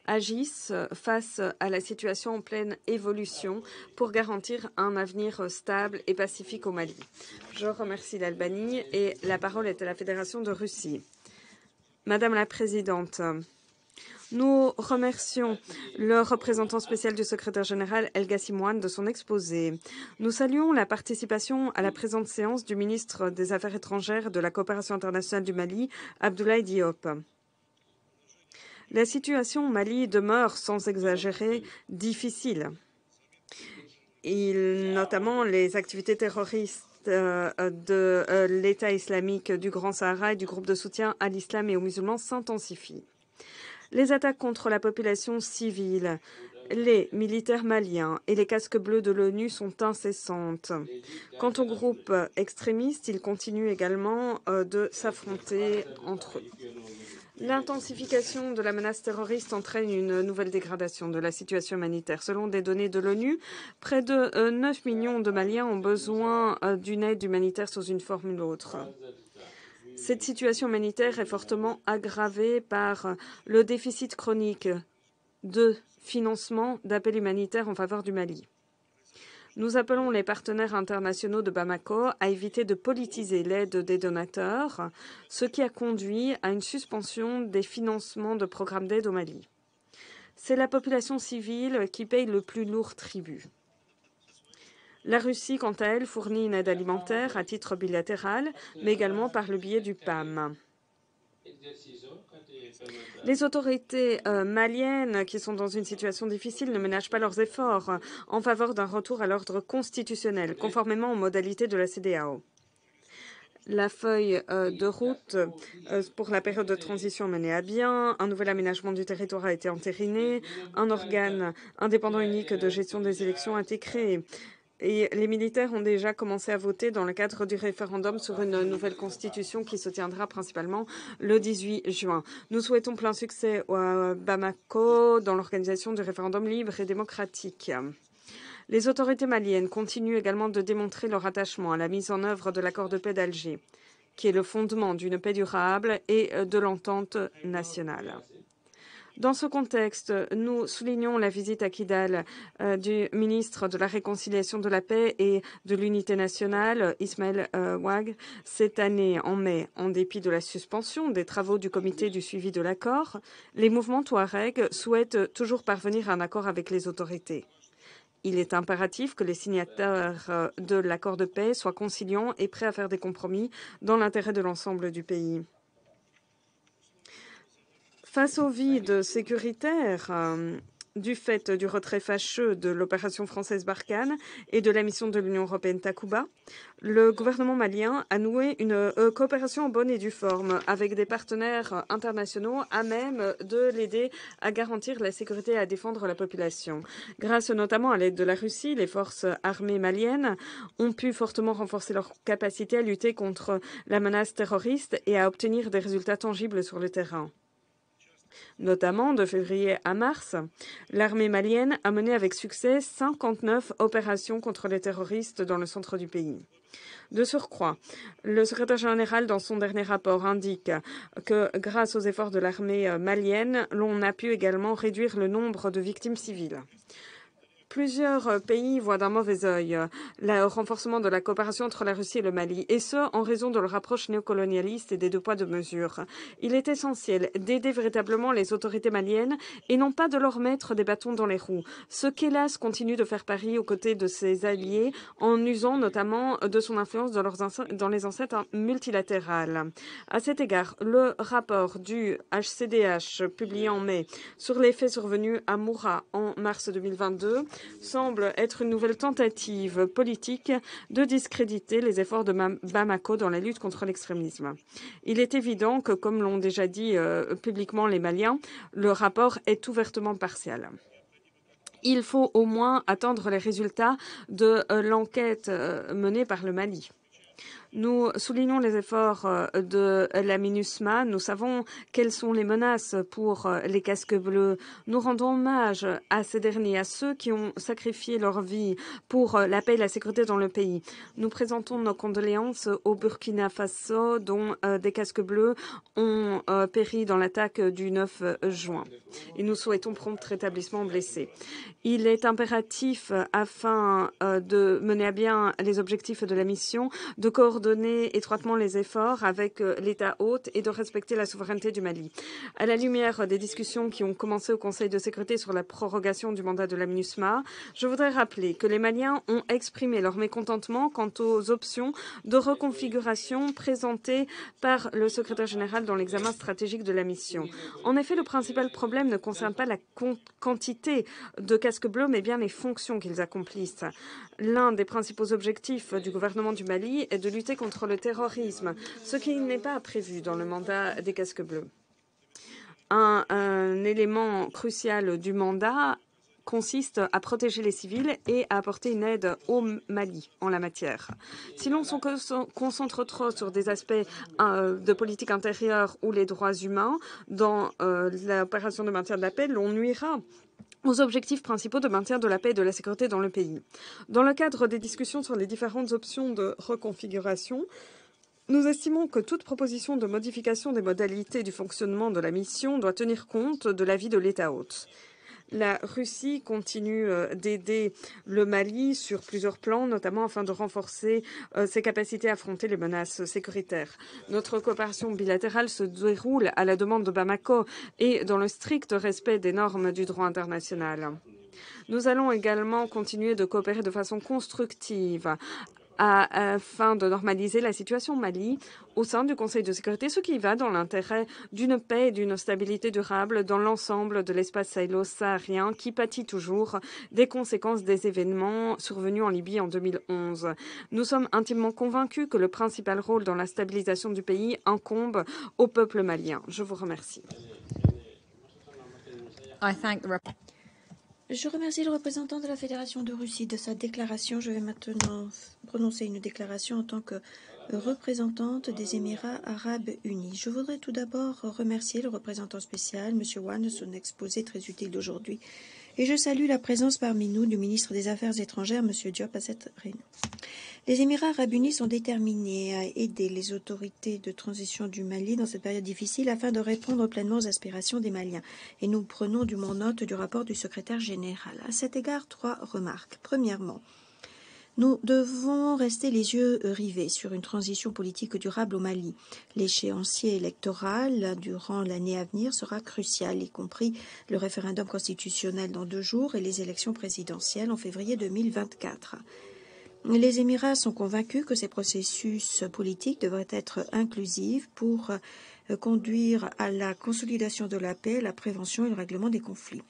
agisse face à la situation en pleine évolution pour garantir un avenir stable et pacifique au Mali. Je remercie l'Albanie et la parole est à la Fédération de Russie. Madame la Présidente, nous remercions le représentant spécial du secrétaire général El Ghassimouane de son exposé. Nous saluons la participation à la présente séance du ministre des Affaires étrangères de la coopération internationale du Mali, Abdoulaye Diop. La situation au Mali demeure, sans exagérer, difficile. Notamment les activités terroristes de l'État islamique du Grand Sahara et du groupe de soutien à l'islam et aux musulmans s'intensifient. Les attaques contre la population civile, les militaires maliens et les casques bleus de l'ONU sont incessantes. Quant aux groupes extrémistes, ils continuent également de s'affronter entre eux. L'intensification de la menace terroriste entraîne une nouvelle dégradation de la situation humanitaire. Selon des données de l'ONU, près de 9 millions de Maliens ont besoin d'une aide humanitaire sous une forme ou l'autre. Cette situation humanitaire est fortement aggravée par le déficit chronique de financement d'appels humanitaires en faveur du Mali. Nous appelons les partenaires internationaux de Bamako à éviter de politiser l'aide des donateurs, ce qui a conduit à une suspension des financements de programmes d'aide au Mali. C'est la population civile qui paye le plus lourd tribut. La Russie, quant à elle, fournit une aide alimentaire à titre bilatéral, mais également par le biais du PAM. Les autorités maliennes, qui sont dans une situation difficile, ne ménagent pas leurs efforts en faveur d'un retour à l'ordre constitutionnel, conformément aux modalités de la CEDEAO. La feuille de route pour la période de transition menée à bien, un nouvel aménagement du territoire a été entériné, un organe indépendant unique de gestion des élections a été créé. Et les militaires ont déjà commencé à voter dans le cadre du référendum sur une nouvelle constitution qui se tiendra principalement le 18 juin. Nous souhaitons plein succès à Bamako dans l'organisation du référendum libre et démocratique. Les autorités maliennes continuent également de démontrer leur attachement à la mise en œuvre de l'accord de paix d'Alger, qui est le fondement d'une paix durable et de l'entente nationale. Dans ce contexte, nous soulignons la visite à Kidal du ministre de la Réconciliation, de la Paix et de l'Unité nationale, Ismaël Ouag, cette année en mai. En dépit de la suspension des travaux du comité du suivi de l'accord, les mouvements Touareg souhaitent toujours parvenir à un accord avec les autorités. Il est impératif que les signataires de l'accord de paix soient conciliants et prêts à faire des compromis dans l'intérêt de l'ensemble du pays. Face au vide sécuritaire du fait du retrait fâcheux de l'opération française Barkhane et de la mission de l'Union européenne Takuba, le gouvernement malien a noué une coopération en bonne et due forme avec des partenaires internationaux à même de l'aider à garantir la sécurité et à défendre la population. Grâce notamment à l'aide de la Russie, les forces armées maliennes ont pu fortement renforcer leur capacité à lutter contre la menace terroriste et à obtenir des résultats tangibles sur le terrain. Notamment, de février à mars, l'armée malienne a mené avec succès 59 opérations contre les terroristes dans le centre du pays. De surcroît, le secrétaire général, dans son dernier rapport, indique que grâce aux efforts de l'armée malienne, l'on a pu également réduire le nombre de victimes civiles. Plusieurs pays voient d'un mauvais œil le renforcement de la coopération entre la Russie et le Mali, et ce, en raison de leur approche néocolonialiste et des deux poids, deux mesures. Il est essentiel d'aider véritablement les autorités maliennes et non pas de leur mettre des bâtons dans les roues, ce qu'hélas continue de faire Paris aux côtés de ses alliés en usant notamment de son influence dans les enceintes multilatérales. À cet égard, le rapport du HCDH publié en mai sur les faits survenus à Moura en mars 2022 semble être une nouvelle tentative politique de discréditer les efforts de Bamako dans la lutte contre l'extrémisme. Il est évident que, comme l'ont déjà dit publiquement les Maliens, le rapport est ouvertement partial. Il faut au moins attendre les résultats de l'enquête menée par le Mali. Nous soulignons les efforts de la MINUSMA. Nous savons quelles sont les menaces pour les casques bleus. Nous rendons hommage à ces derniers, à ceux qui ont sacrifié leur vie pour la paix et la sécurité dans le pays. Nous présentons nos condoléances au Burkina Faso, dont des casques bleus ont péri dans l'attaque du 9 juin. Et nous souhaitons prompt rétablissement blessés. Il est impératif, afin de mener à bien les objectifs de la mission, de coordonner étroitement les efforts avec l'État hôte et de respecter la souveraineté du Mali. À la lumière des discussions qui ont commencé au Conseil de sécurité sur la prorogation du mandat de la MINUSMA, je voudrais rappeler que les Maliens ont exprimé leur mécontentement quant aux options de reconfiguration présentées par le secrétaire général dans l'examen stratégique de la mission. En effet, le principal problème ne concerne pas la quantité de casques bleus, mais bien les fonctions qu'ils accomplissent. L'un des principaux objectifs du gouvernement du Mali est de lutter contre le terrorisme, ce qui n'est pas prévu dans le mandat des casques bleus. Un élément crucial du mandat consiste à protéger les civils et à apporter une aide au Mali en la matière. Si l'on se concentre trop sur des aspects de politique intérieure ou les droits humains dans l'opération de maintien de la paix, l'on nuira aux objectifs principaux de maintien de la paix et de la sécurité dans le pays. Dans le cadre des discussions sur les différentes options de reconfiguration, nous estimons que toute proposition de modification des modalités du fonctionnement de la mission doit tenir compte de l'avis de l'État hôte. La Russie continue d'aider le Mali sur plusieurs plans, notamment afin de renforcer ses capacités à affronter les menaces sécuritaires. Notre coopération bilatérale se déroule à la demande de Bamako et dans le strict respect des normes du droit international. Nous allons également continuer de coopérer de façon constructive afin de normaliser la situation au Mali au sein du Conseil de sécurité, ce qui va dans l'intérêt d'une paix et d'une stabilité durable dans l'ensemble de l'espace sahélo-saharien qui pâtit toujours des conséquences des événements survenus en Libye en 2011. Nous sommes intimement convaincus que le principal rôle dans la stabilisation du pays incombe au peuple malien. Je vous remercie. Je remercie le représentant de la Fédération de Russie de sa déclaration. Je vais maintenant prononcer une déclaration en tant que représentante des Émirats arabes unis. Je voudrais tout d'abord remercier le représentant spécial, M. Wan, de son exposé très utile d'aujourd'hui Et je salue la présence parmi nous du ministre des Affaires étrangères, M. Diop, à cette réunion. Les Émirats arabes unis sont déterminés à aider les autorités de transition du Mali dans cette période difficile afin de répondre pleinement aux aspirations des Maliens. Et nous prenons dûment note du rapport du secrétaire général. À cet égard, 3 remarques. Premièrement, nous devons rester les yeux rivés sur une transition politique durable au Mali. L'échéancier électoral durant l'année à venir sera crucial, y compris le référendum constitutionnel dans 2 jours et les élections présidentielles en février 2024. Les Émirats sont convaincus que ces processus politiques devraient être inclusifs pour conduire à la consolidation de la paix, la prévention et le règlement des conflits.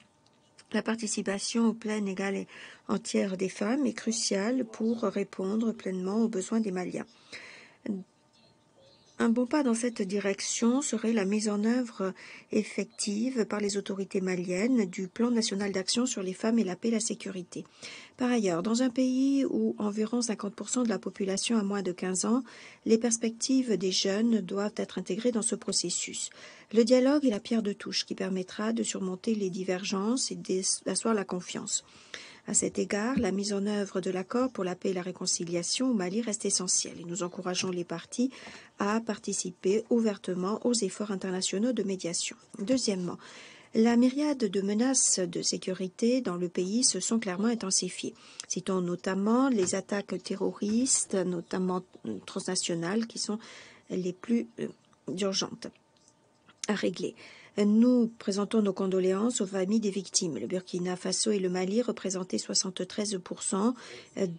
La participation pleine, égale et entière des femmes est cruciale pour répondre pleinement aux besoins des Maliens. Un bon pas dans cette direction serait la mise en œuvre effective par les autorités maliennes du plan national d'action sur les femmes et la paix et la sécurité. Par ailleurs, dans un pays où environ 50% de la population a moins de 15 ans, les perspectives des jeunes doivent être intégrées dans ce processus. Le dialogue est la pierre de touche qui permettra de surmonter les divergences et d'asseoir la confiance. À cet égard, la mise en œuvre de l'accord pour la paix et la réconciliation au Mali reste essentielle et nous encourageons les parties à participer ouvertement aux efforts internationaux de médiation. Deuxièmement, la myriade de menaces de sécurité dans le pays se sont clairement intensifiées. Citons notamment les attaques terroristes, notamment transnationales, qui sont les plus urgentes à régler. Nous présentons nos condoléances aux familles des victimes. Le Burkina Faso et le Mali représentaient 73%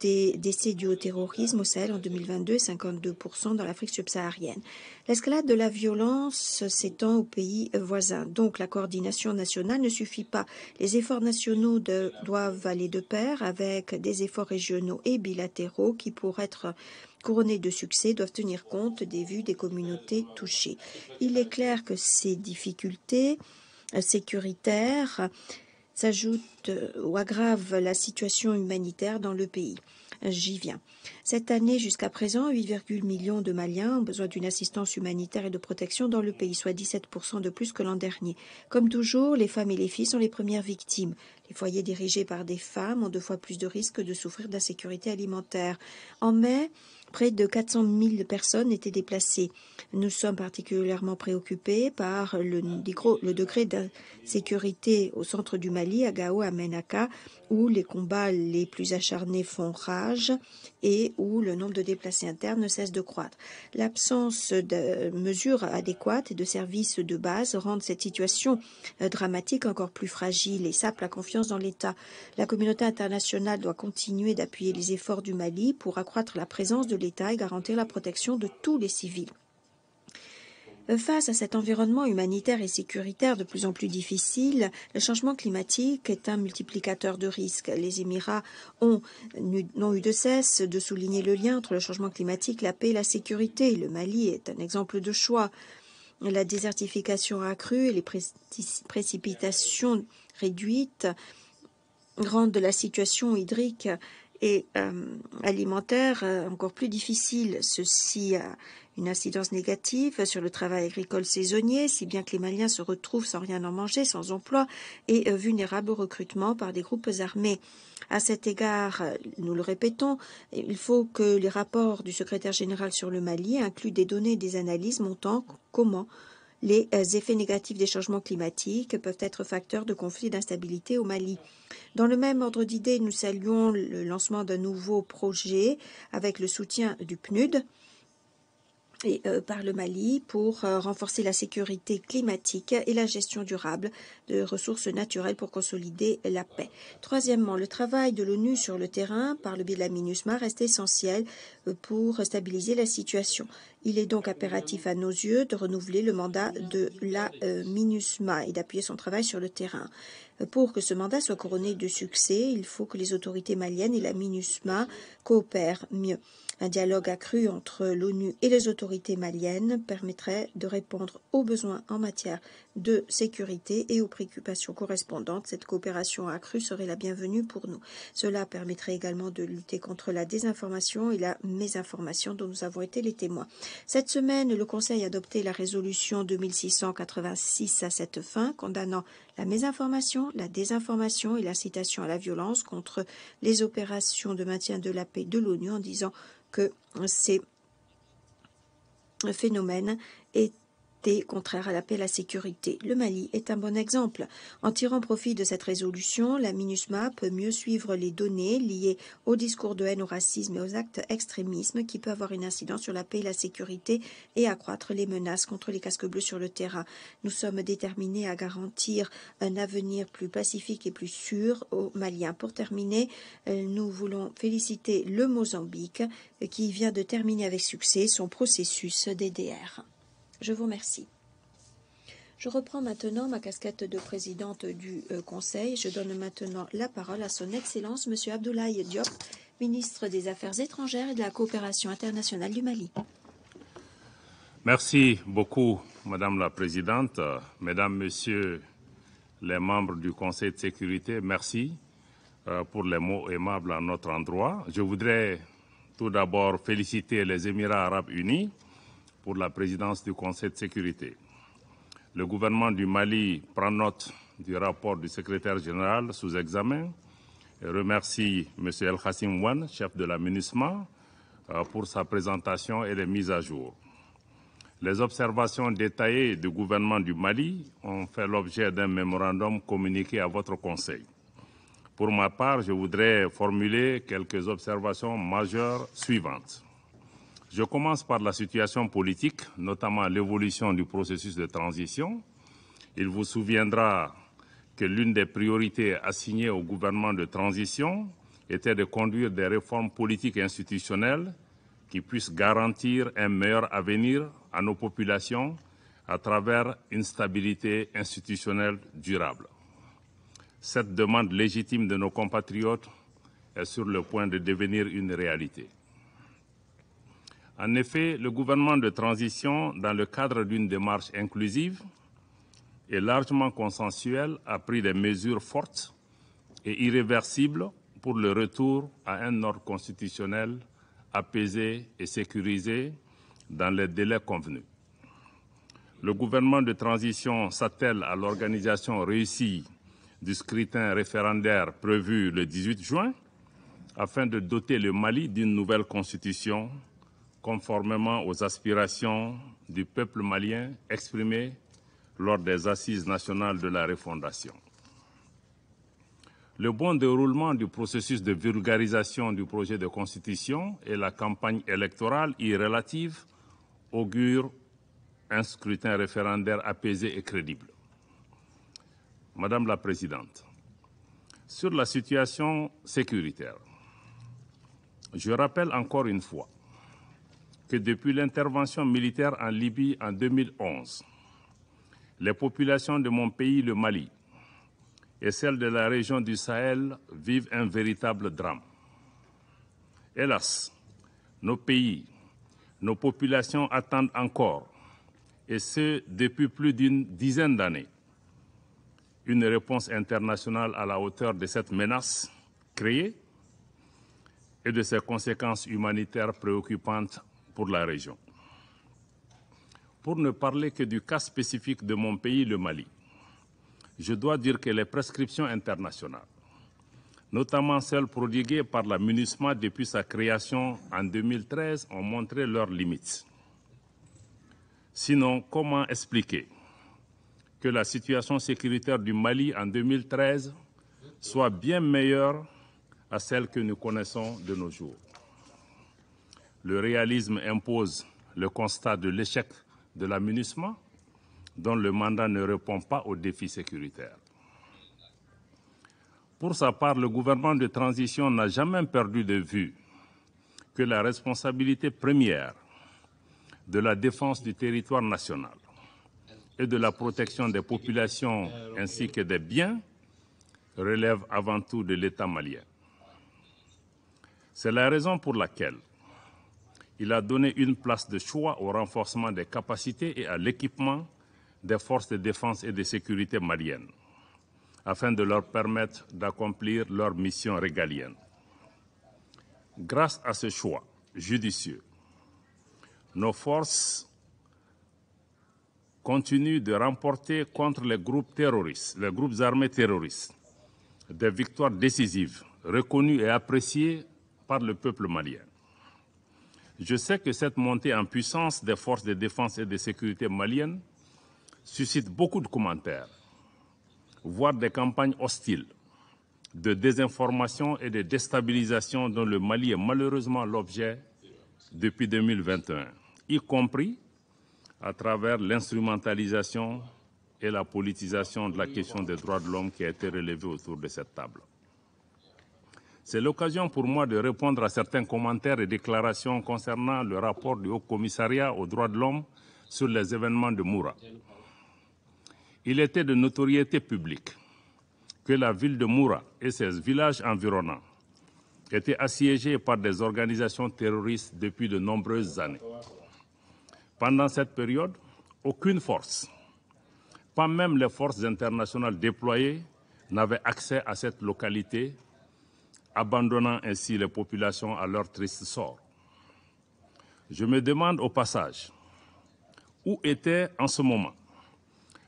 des décès dus au terrorisme au Sahel en 2022 et 52% dans l'Afrique subsaharienne. L'escalade de la violence s'étend aux pays voisins. Donc la coordination nationale ne suffit pas. Les efforts nationaux doivent aller de pair avec des efforts régionaux et bilatéraux qui, pour être couronnés de succès, doivent tenir compte des vues des communautés touchées. Il est clair que ces difficultés sécuritaires s'ajoutent ou aggravent la situation humanitaire dans le pays. J'y viens. Cette année, jusqu'à présent, 8,8 millions de Maliens ont besoin d'une assistance humanitaire et de protection dans le pays, soit 17% de plus que l'an dernier. Comme toujours, les femmes et les filles sont les premières victimes. Les foyers dirigés par des femmes ont 2 fois plus de risques de souffrir d'insécurité alimentaire. En mai, près de 400 000 personnes étaient déplacées. Nous sommes particulièrement préoccupés par le degré d'insécurité au centre du Mali, à Gao, à Menaka, où les combats les plus acharnés font rage et où le nombre de déplacés internes ne cesse de croître. L'absence de mesures adéquates et de services de base rendent cette situation dramatique encore plus fragile et sape la confiance dans l'État. La communauté internationale doit continuer d'appuyer les efforts du Mali pour accroître la présence de l'État et garantir la protection de tous les civils. Face à cet environnement humanitaire et sécuritaire de plus en plus difficile, le changement climatique est un multiplicateur de risques. Les Émirats n'ont eu de cesse de souligner le lien entre le changement climatique, la paix et la sécurité. Le Mali est un exemple de choix. La désertification accrue et les précipitations réduites rendent la situation hydrique et alimentaire encore plus difficile. Ceci a une incidence négative sur le travail agricole saisonnier, si bien que les Maliens se retrouvent sans rien en manger, sans emploi et vulnérables au recrutement par des groupes armés. À cet égard, nous le répétons, il faut que les rapports du secrétaire général sur le Mali incluent des données et des analyses montrant comment les effets négatifs des changements climatiques peuvent être facteurs de conflits et d'instabilité au Mali. Dans le même ordre d'idées, nous saluons le lancement d'un nouveau projet avec le soutien du PNUD et par le Mali pour renforcer la sécurité climatique et la gestion durable de ressources naturelles pour consolider la paix. Troisièmement, le travail de l'ONU sur le terrain par le biais de la MINUSMA reste essentiel pour stabiliser la situation. Il est donc impératif à nos yeux de renouveler le mandat de la MINUSMA et d'appuyer son travail sur le terrain. Pour que ce mandat soit couronné de succès, il faut que les autorités maliennes et la MINUSMA coopèrent mieux. Un dialogue accru entre l'ONU et les autorités maliennes permettrait de répondre aux besoins en matière de sécurité et aux préoccupations correspondantes. Cette coopération accrue serait la bienvenue pour nous. Cela permettrait également de lutter contre la désinformation et la mésinformation dont nous avons été les témoins. Cette semaine, le Conseil a adopté la résolution 2686 à cette fin, condamnant la mésinformation, la désinformation et l'incitation à la violence contre les opérations de maintien de la paix de l'ONU en disant que ces phénomènes étaient contraires à la paix et à la sécurité. Le Mali est un bon exemple. En tirant profit de cette résolution, la MINUSMA peut mieux suivre les données liées au discours de haine, au racisme et aux actes extrémismes qui peut avoir une incidence sur la paix et la sécurité et accroître les menaces contre les casques bleus sur le terrain. Nous sommes déterminés à garantir un avenir plus pacifique et plus sûr aux Maliens. Pour terminer, nous voulons féliciter le Mozambique qui vient de terminer avec succès son processus DDR. Je vous remercie. Je reprends maintenant ma casquette de présidente du Conseil. Je donne maintenant la parole à son Excellence, M. Abdoulaye Diop, ministre des Affaires étrangères et de la coopération internationale du Mali. Merci beaucoup, Madame la Présidente. Mesdames, Messieurs les membres du Conseil de sécurité, merci pour les mots aimables à notre endroit. Je voudrais tout d'abord féliciter les Émirats arabes unis pour la présidence du Conseil de sécurité. Le gouvernement du Mali prend note du rapport du secrétaire général sous examen et remercie M. El Khassim Wane, chef de la MINUSMA, pour sa présentation et les mises à jour. Les observations détaillées du gouvernement du Mali ont fait l'objet d'un mémorandum communiqué à votre Conseil. Pour ma part, je voudrais formuler quelques observations majeures suivantes. Je commence par la situation politique, notamment l'évolution du processus de transition. Il vous souviendra que l'une des priorités assignées au gouvernement de transition était de conduire des réformes politiques et institutionnelles qui puissent garantir un meilleur avenir à nos populations à travers une stabilité institutionnelle durable. Cette demande légitime de nos compatriotes est sur le point de devenir une réalité. En effet, le gouvernement de transition, dans le cadre d'une démarche inclusive et largement consensuelle, a pris des mesures fortes et irréversibles pour le retour à un ordre constitutionnel apaisé et sécurisé dans les délais convenus. Le gouvernement de transition s'attelle à l'organisation réussie du scrutin référendaire prévu le 18 juin afin de doter le Mali d'une nouvelle constitution conformément aux aspirations du peuple malien exprimées lors des assises nationales de la refondation. Le bon déroulement du processus de vulgarisation du projet de constitution et la campagne électorale y relative augurent un scrutin référendaire apaisé et crédible. Madame la Présidente, sur la situation sécuritaire, je rappelle encore une fois que depuis l'intervention militaire en Libye en 2011, les populations de mon pays, le Mali, et celles de la région du Sahel vivent un véritable drame. Hélas, nos pays, nos populations attendent encore, et ce depuis plus d'une dizaine d'années, une réponse internationale à la hauteur de cette menace créée et de ses conséquences humanitaires préoccupantes pour la région. Pour ne parler que du cas spécifique de mon pays, le Mali, je dois dire que les prescriptions internationales, notamment celles prodiguées par la MINUSMA depuis sa création en 2013, ont montré leurs limites. Sinon, comment expliquer que la situation sécuritaire du Mali en 2013 soit bien meilleure à celle que nous connaissons de nos jours? Le réalisme impose le constat de l'échec de la MINUSMA, dont le mandat ne répond pas aux défis sécuritaires. Pour sa part, le gouvernement de transition n'a jamais perdu de vue que la responsabilité première de la défense du territoire national et de la protection des populations ainsi que des biens relève avant tout de l'État malien. C'est la raison pour laquelle il a donné une place de choix au renforcement des capacités et à l'équipement des forces de défense et de sécurité maliennes, afin de leur permettre d'accomplir leur mission régalienne. Grâce à ce choix judicieux, nos forces continue de remporter contre les groupes terroristes, les groupes armés terroristes, des victoires décisives, reconnues et appréciées par le peuple malien. Je sais que cette montée en puissance des forces de défense et de sécurité maliennes suscite beaucoup de commentaires, voire des campagnes hostiles de désinformation et de déstabilisation dont le Mali est malheureusement l'objet depuis 2021, y compris à travers l'instrumentalisation et la politisation de la question des droits de l'homme qui a été relevée autour de cette table. C'est l'occasion pour moi de répondre à certains commentaires et déclarations concernant le rapport du Haut Commissariat aux droits de l'homme sur les événements de Moura. Il était de notoriété publique que la ville de Moura et ses villages environnants étaient assiégés par des organisations terroristes depuis de nombreuses années. Pendant cette période, aucune force, pas même les forces internationales déployées, n'avait accès à cette localité, abandonnant ainsi les populations à leur triste sort. Je me demande au passage, où étaient en ce moment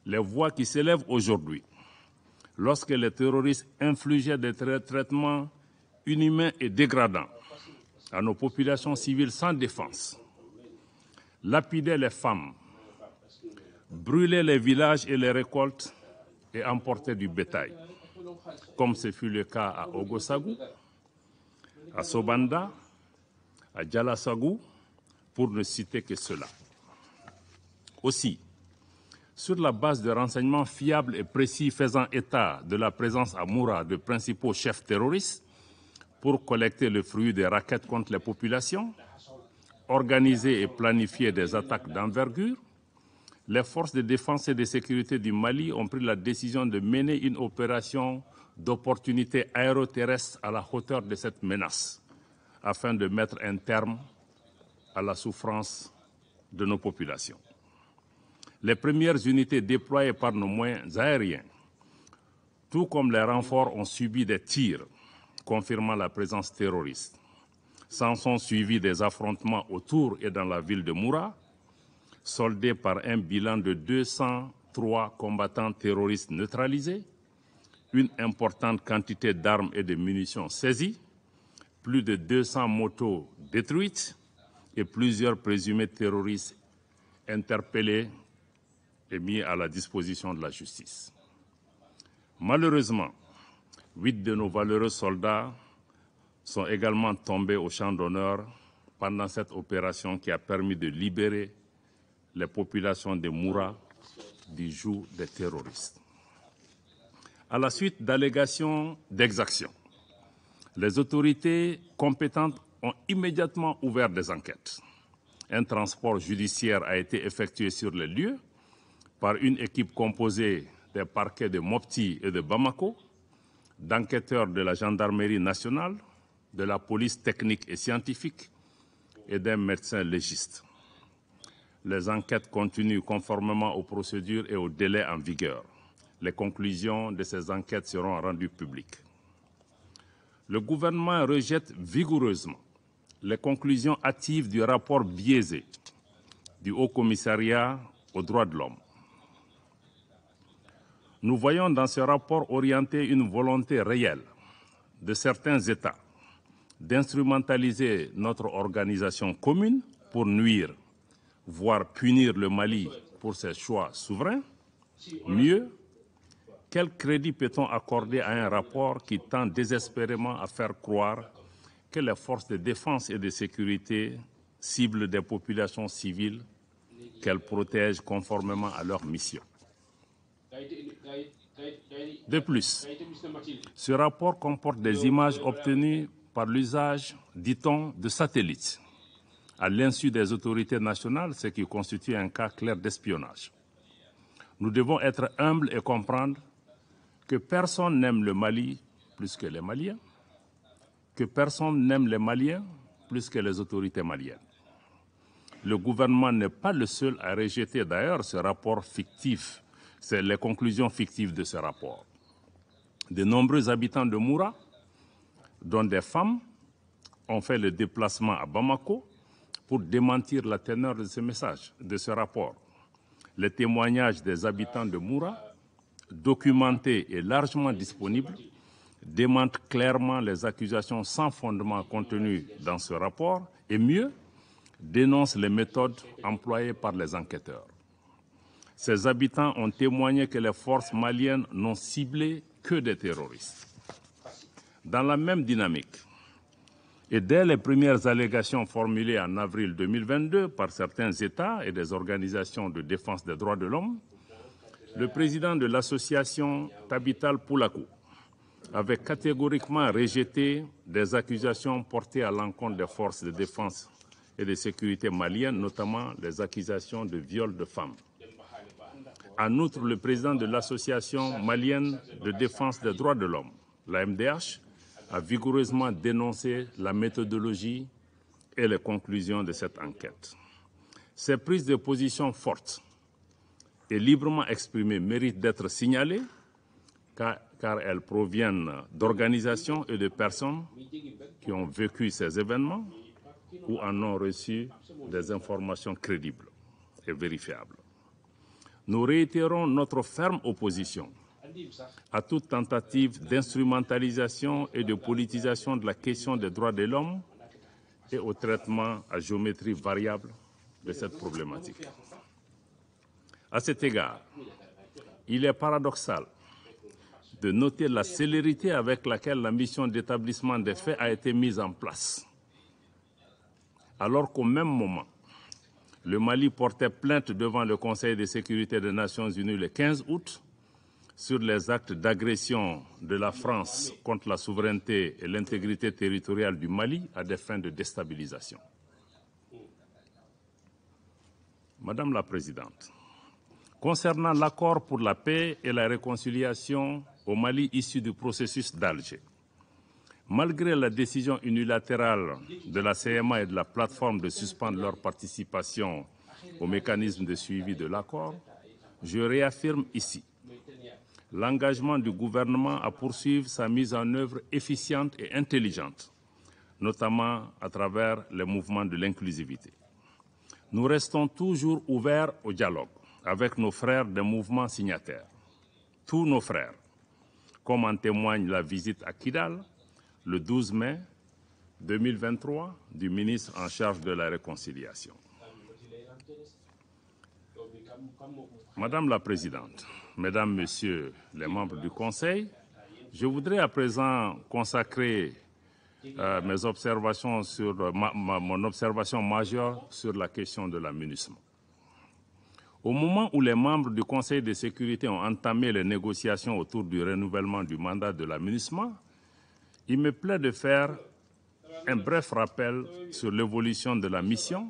les voix qui s'élèvent aujourd'hui lorsque les terroristes infligeaient des traitements inhumains et dégradants à nos populations civiles sans défense, lapidaient les femmes, brûlaient les villages et les récoltes et emportaient du bétail, comme ce fut le cas à Ogosagou, à Sobanda, à Djalasagou, pour ne citer que cela. Aussi, sur la base de renseignements fiables et précis faisant état de la présence à Moura de principaux chefs terroristes pour collecter le fruit des rackets contre les populations, organiser et planifier des attaques d'envergure, les forces de défense et de sécurité du Mali ont pris la décision de mener une opération d'opportunité aéroterrestre à la hauteur de cette menace, afin de mettre un terme à la souffrance de nos populations. Les premières unités déployées par nos moyens aériens, tout comme les renforts, ont subi des tirs confirmant la présence terroriste. S'en sont suivis des affrontements autour et dans la ville de Moura, soldés par un bilan de 203 combattants terroristes neutralisés, une importante quantité d'armes et de munitions saisies, plus de 200 motos détruites et plusieurs présumés terroristes interpellés et mis à la disposition de la justice. Malheureusement, 8 de nos valeureux soldats sont également tombés au champ d'honneur pendant cette opération qui a permis de libérer les populations de Moura du joug des terroristes. À la suite d'allégations d'exactions, les autorités compétentes ont immédiatement ouvert des enquêtes. Un transport judiciaire a été effectué sur les lieux par une équipe composée des parquets de Mopti et de Bamako, d'enquêteurs de la gendarmerie nationale, de la police technique et scientifique et d'un médecin légiste. Les enquêtes continuent conformément aux procédures et aux délais en vigueur. Les conclusions de ces enquêtes seront rendues publiques. Le gouvernement rejette vigoureusement les conclusions hâtives du rapport biaisé du Haut Commissariat aux droits de l'homme. Nous voyons dans ce rapport orienté une volonté réelle de certains États d'instrumentaliser notre organisation commune pour nuire, voire punir le Mali pour ses choix souverains. Mieux, quel crédit peut-on accorder à un rapport qui tend désespérément à faire croire que les forces de défense et de sécurité ciblent des populations civiles qu'elles protègent conformément à leur mission? De plus, ce rapport comporte des images obtenues par l'usage, dit-on, de satellites, à l'insu des autorités nationales, ce qui constitue un cas clair d'espionnage. Nous devons être humbles et comprendre que personne n'aime le Mali plus que les Maliens, que personne n'aime les Maliens plus que les autorités maliennes. Le gouvernement n'est pas le seul à rejeter d'ailleurs ce rapport fictif. C'est les conclusions fictives de ce rapport. De nombreux habitants de Moura, dont des femmes, ont fait le déplacement à Bamako pour démentir la teneur de ce message, de ce rapport. les témoignages des habitants de Moura, documentés et largement disponibles, démentent clairement les accusations sans fondement contenues dans ce rapport et mieux, dénoncent les méthodes employées par les enquêteurs. Ces habitants ont témoigné que les forces maliennes n'ont ciblé que des terroristes. Dans la même dynamique, et dès les premières allégations formulées en avril 2022 par certains États et des organisations de défense des droits de l'homme, le président de l'association Tabital Poulakou avait catégoriquement rejeté des accusations portées à l'encontre des forces de défense et de sécurité maliennes, notamment les accusations de viol de femmes. En outre, le président de l'association malienne de défense des droits de l'homme, la MDH, a vigoureusement dénoncé la méthodologie et les conclusions de cette enquête. Ces prises de position fortes et librement exprimées méritent d'être signalées car elles proviennent d'organisations et de personnes qui ont vécu ces événements ou en ont reçu des informations crédibles et vérifiables. Nous réitérons notre ferme opposition à toute tentative d'instrumentalisation et de politisation de la question des droits de l'homme et au traitement à géométrie variable de cette problématique. À cet égard, il est paradoxal de noter la célérité avec laquelle la mission d'établissement des faits a été mise en place, alors qu'au même moment, le Mali portait plainte devant le Conseil de sécurité des Nations Unies le 15 août sur les actes d'agression de la France contre la souveraineté et l'intégrité territoriale du Mali à des fins de déstabilisation. Madame la Présidente, concernant l'accord pour la paix et la réconciliation au Mali issu du processus d'Alger, malgré la décision unilatérale de la CMA et de la plateforme de suspendre leur participation au mécanisme de suivi de l'accord, je réaffirme ici l'engagement du gouvernement à poursuivre sa mise en œuvre efficiente et intelligente, notamment à travers les mouvements de l'inclusivité. Nous restons toujours ouverts au dialogue avec nos frères des mouvements signataires, tous nos frères, comme en témoigne la visite à Kidal le 12 mai 2023 du ministre en charge de la réconciliation. Madame la Présidente, Mesdames, Messieurs les membres du Conseil, je voudrais à présent consacrer mes observations sur mon observation majeure sur la question de la MINUSMA. Au moment où les membres du Conseil de sécurité ont entamé les négociations autour du renouvellement du mandat de la MINUSMA, il me plaît de faire un bref rappel sur l'évolution de la mission,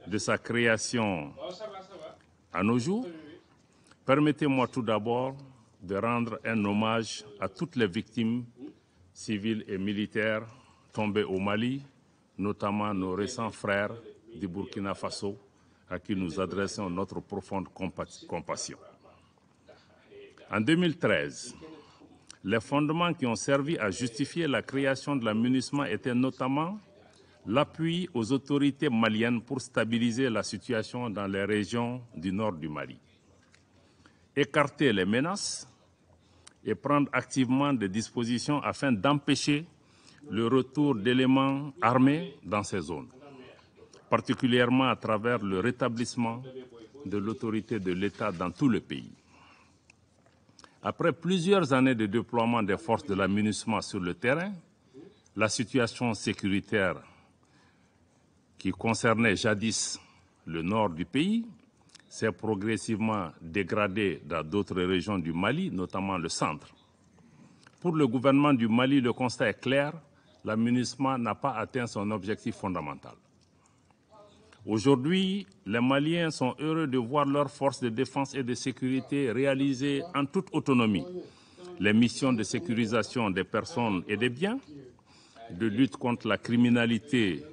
de sa création à nos jours. Permettez-moi tout d'abord de rendre un hommage à toutes les victimes civiles et militaires tombées au Mali, notamment nos récents frères du Burkina Faso, à qui nous adressons notre profonde compassion. En 2013, les fondements qui ont servi à justifier la création de la MINUSMA étaient notamment l'appui aux autorités maliennes pour stabiliser la situation dans les régions du nord du Mali, écarter les menaces et prendre activement des dispositions afin d'empêcher le retour d'éléments armés dans ces zones, particulièrement à travers le rétablissement de l'autorité de l'État dans tout le pays. Après plusieurs années de déploiement des forces de la MINUSMA sur le terrain, la situation sécuritaire qui concernait jadis le nord du pays s'est progressivement dégradée dans d'autres régions du Mali, notamment le centre. Pour le gouvernement du Mali, le constat est clair, la MINUSMA n'a pas atteint son objectif fondamental. Aujourd'hui, les Maliens sont heureux de voir leurs forces de défense et de sécurité réaliser en toute autonomie les missions de sécurisation des personnes et des biens, de lutte contre la criminalité,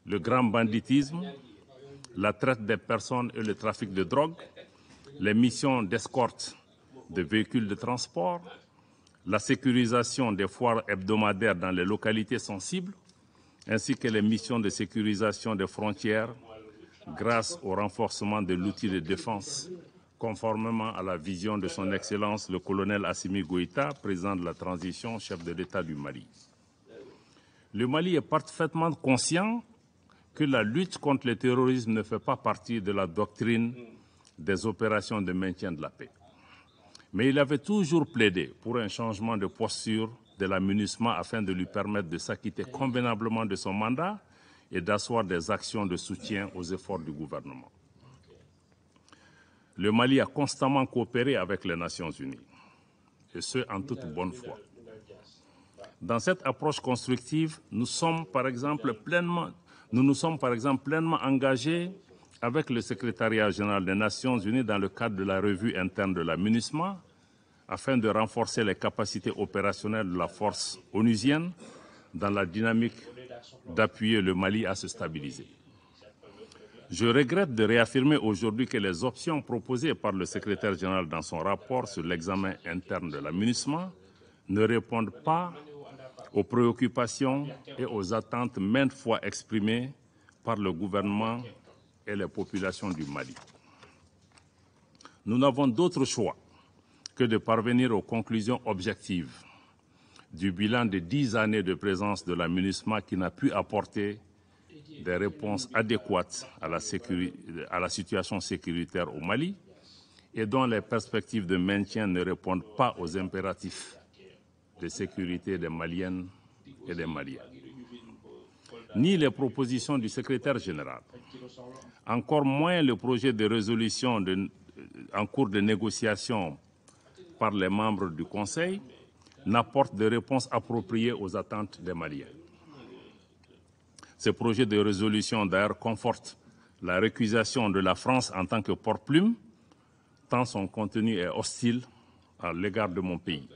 le grand banditisme, la traite des personnes et le trafic de drogue, les missions d'escorte de véhicules de transport, la sécurisation des foires hebdomadaires dans les localités sensibles, ainsi que les missions de sécurisation des frontières grâce au renforcement de l'outil de défense, conformément à la vision de son Excellence le colonel Assimi Goïta, président de la transition, chef de l'État du Mali. Le Mali est parfaitement conscient que la lutte contre le terrorisme ne fait pas partie de la doctrine des opérations de maintien de la paix. Mais il avait toujours plaidé pour un changement de posture de la MINUSMA afin de lui permettre de s'acquitter convenablement de son mandat et d'asseoir des actions de soutien aux efforts du gouvernement. Le Mali a constamment coopéré avec les Nations Unies, et ce, en toute bonne foi. Dans cette approche constructive, nous nous sommes par exemple pleinement engagés avec le secrétariat général des Nations Unies dans le cadre de la revue interne de la MINUSMA afin de renforcer les capacités opérationnelles de la force onusienne dans la dynamique d'appuyer le Mali à se stabiliser. Je regrette de réaffirmer aujourd'hui que les options proposées par le secrétaire général dans son rapport sur l'examen interne de la MINUSMA ne répondent pas aux préoccupations et aux attentes maintes fois exprimées par le gouvernement et les populations du Mali. Nous n'avons d'autre choix que de parvenir aux conclusions objectives du bilan de 10 années de présence de la MINUSMA qui n'a pu apporter des réponses adéquates à la situation sécuritaire au Mali et dont les perspectives de maintien ne répondent pas aux impératifs de sécurité des Maliennes et des Maliens. Ni les propositions du secrétaire général, encore moins le projet de résolution en cours de négociation par les membres du Conseil, n'apportent de réponses appropriées aux attentes des Maliens. Ce projet de résolution, d'ailleurs, conforte la récusation de la France en tant que porte-plume, tant son contenu est hostile à l'égard de mon pays.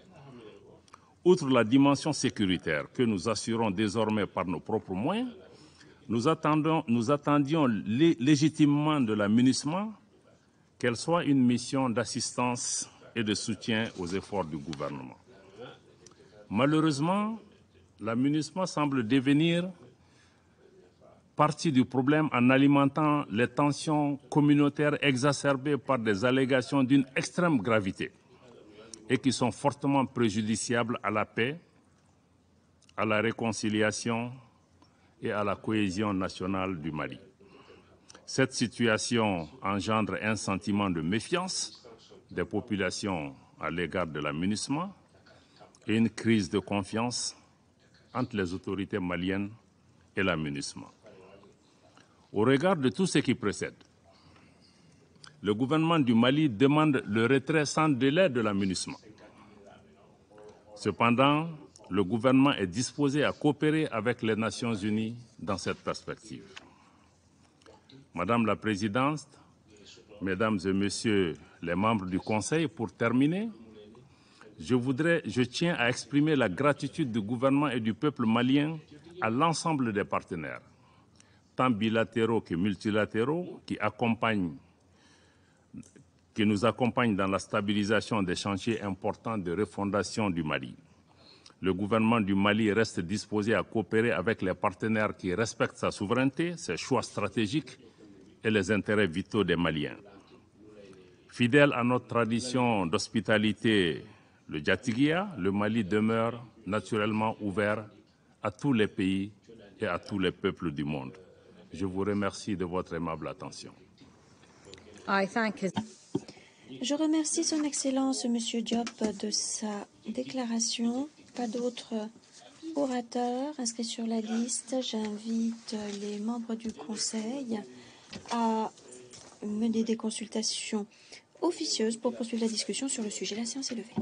Outre la dimension sécuritaire que nous assurons désormais par nos propres moyens, nous attendions légitimement de la MINUSMA qu'elle soit une mission d'assistance et de soutien aux efforts du gouvernement. Malheureusement, la MINUSMA semble devenir partie du problème en alimentant les tensions communautaires exacerbées par des allégations d'une extrême gravité et qui sont fortement préjudiciables à la paix, à la réconciliation et à la cohésion nationale du Mali. Cette situation engendre un sentiment de méfiance des populations à l'égard de la MINUSMA et une crise de confiance entre les autorités maliennes et la MINUSMA. Au regard de tout ce qui précède, le gouvernement du Mali demande le retrait sans délai de la MINUSMA. Cependant, le gouvernement est disposé à coopérer avec les Nations Unies dans cette perspective. Madame la Présidente, Mesdames et Messieurs les membres du Conseil, pour terminer, je tiens à exprimer la gratitude du gouvernement et du peuple malien à l'ensemble des partenaires, tant bilatéraux que multilatéraux, qui nous accompagnent dans la stabilisation des chantiers importants de refondation du Mali. Le gouvernement du Mali reste disposé à coopérer avec les partenaires qui respectent sa souveraineté, ses choix stratégiques et les intérêts vitaux des Maliens. Fidèle à notre tradition d'hospitalité, le Djatigia, le Mali demeure naturellement ouvert à tous les pays et à tous les peuples du monde. Je vous remercie de votre aimable attention. Je remercie Son Excellence M. Diop de sa déclaration. Pas d'autres orateurs inscrits sur la liste. J'invite les membres du Conseil à mener des consultations officieuses pour poursuivre la discussion sur le sujet. La séance est levée.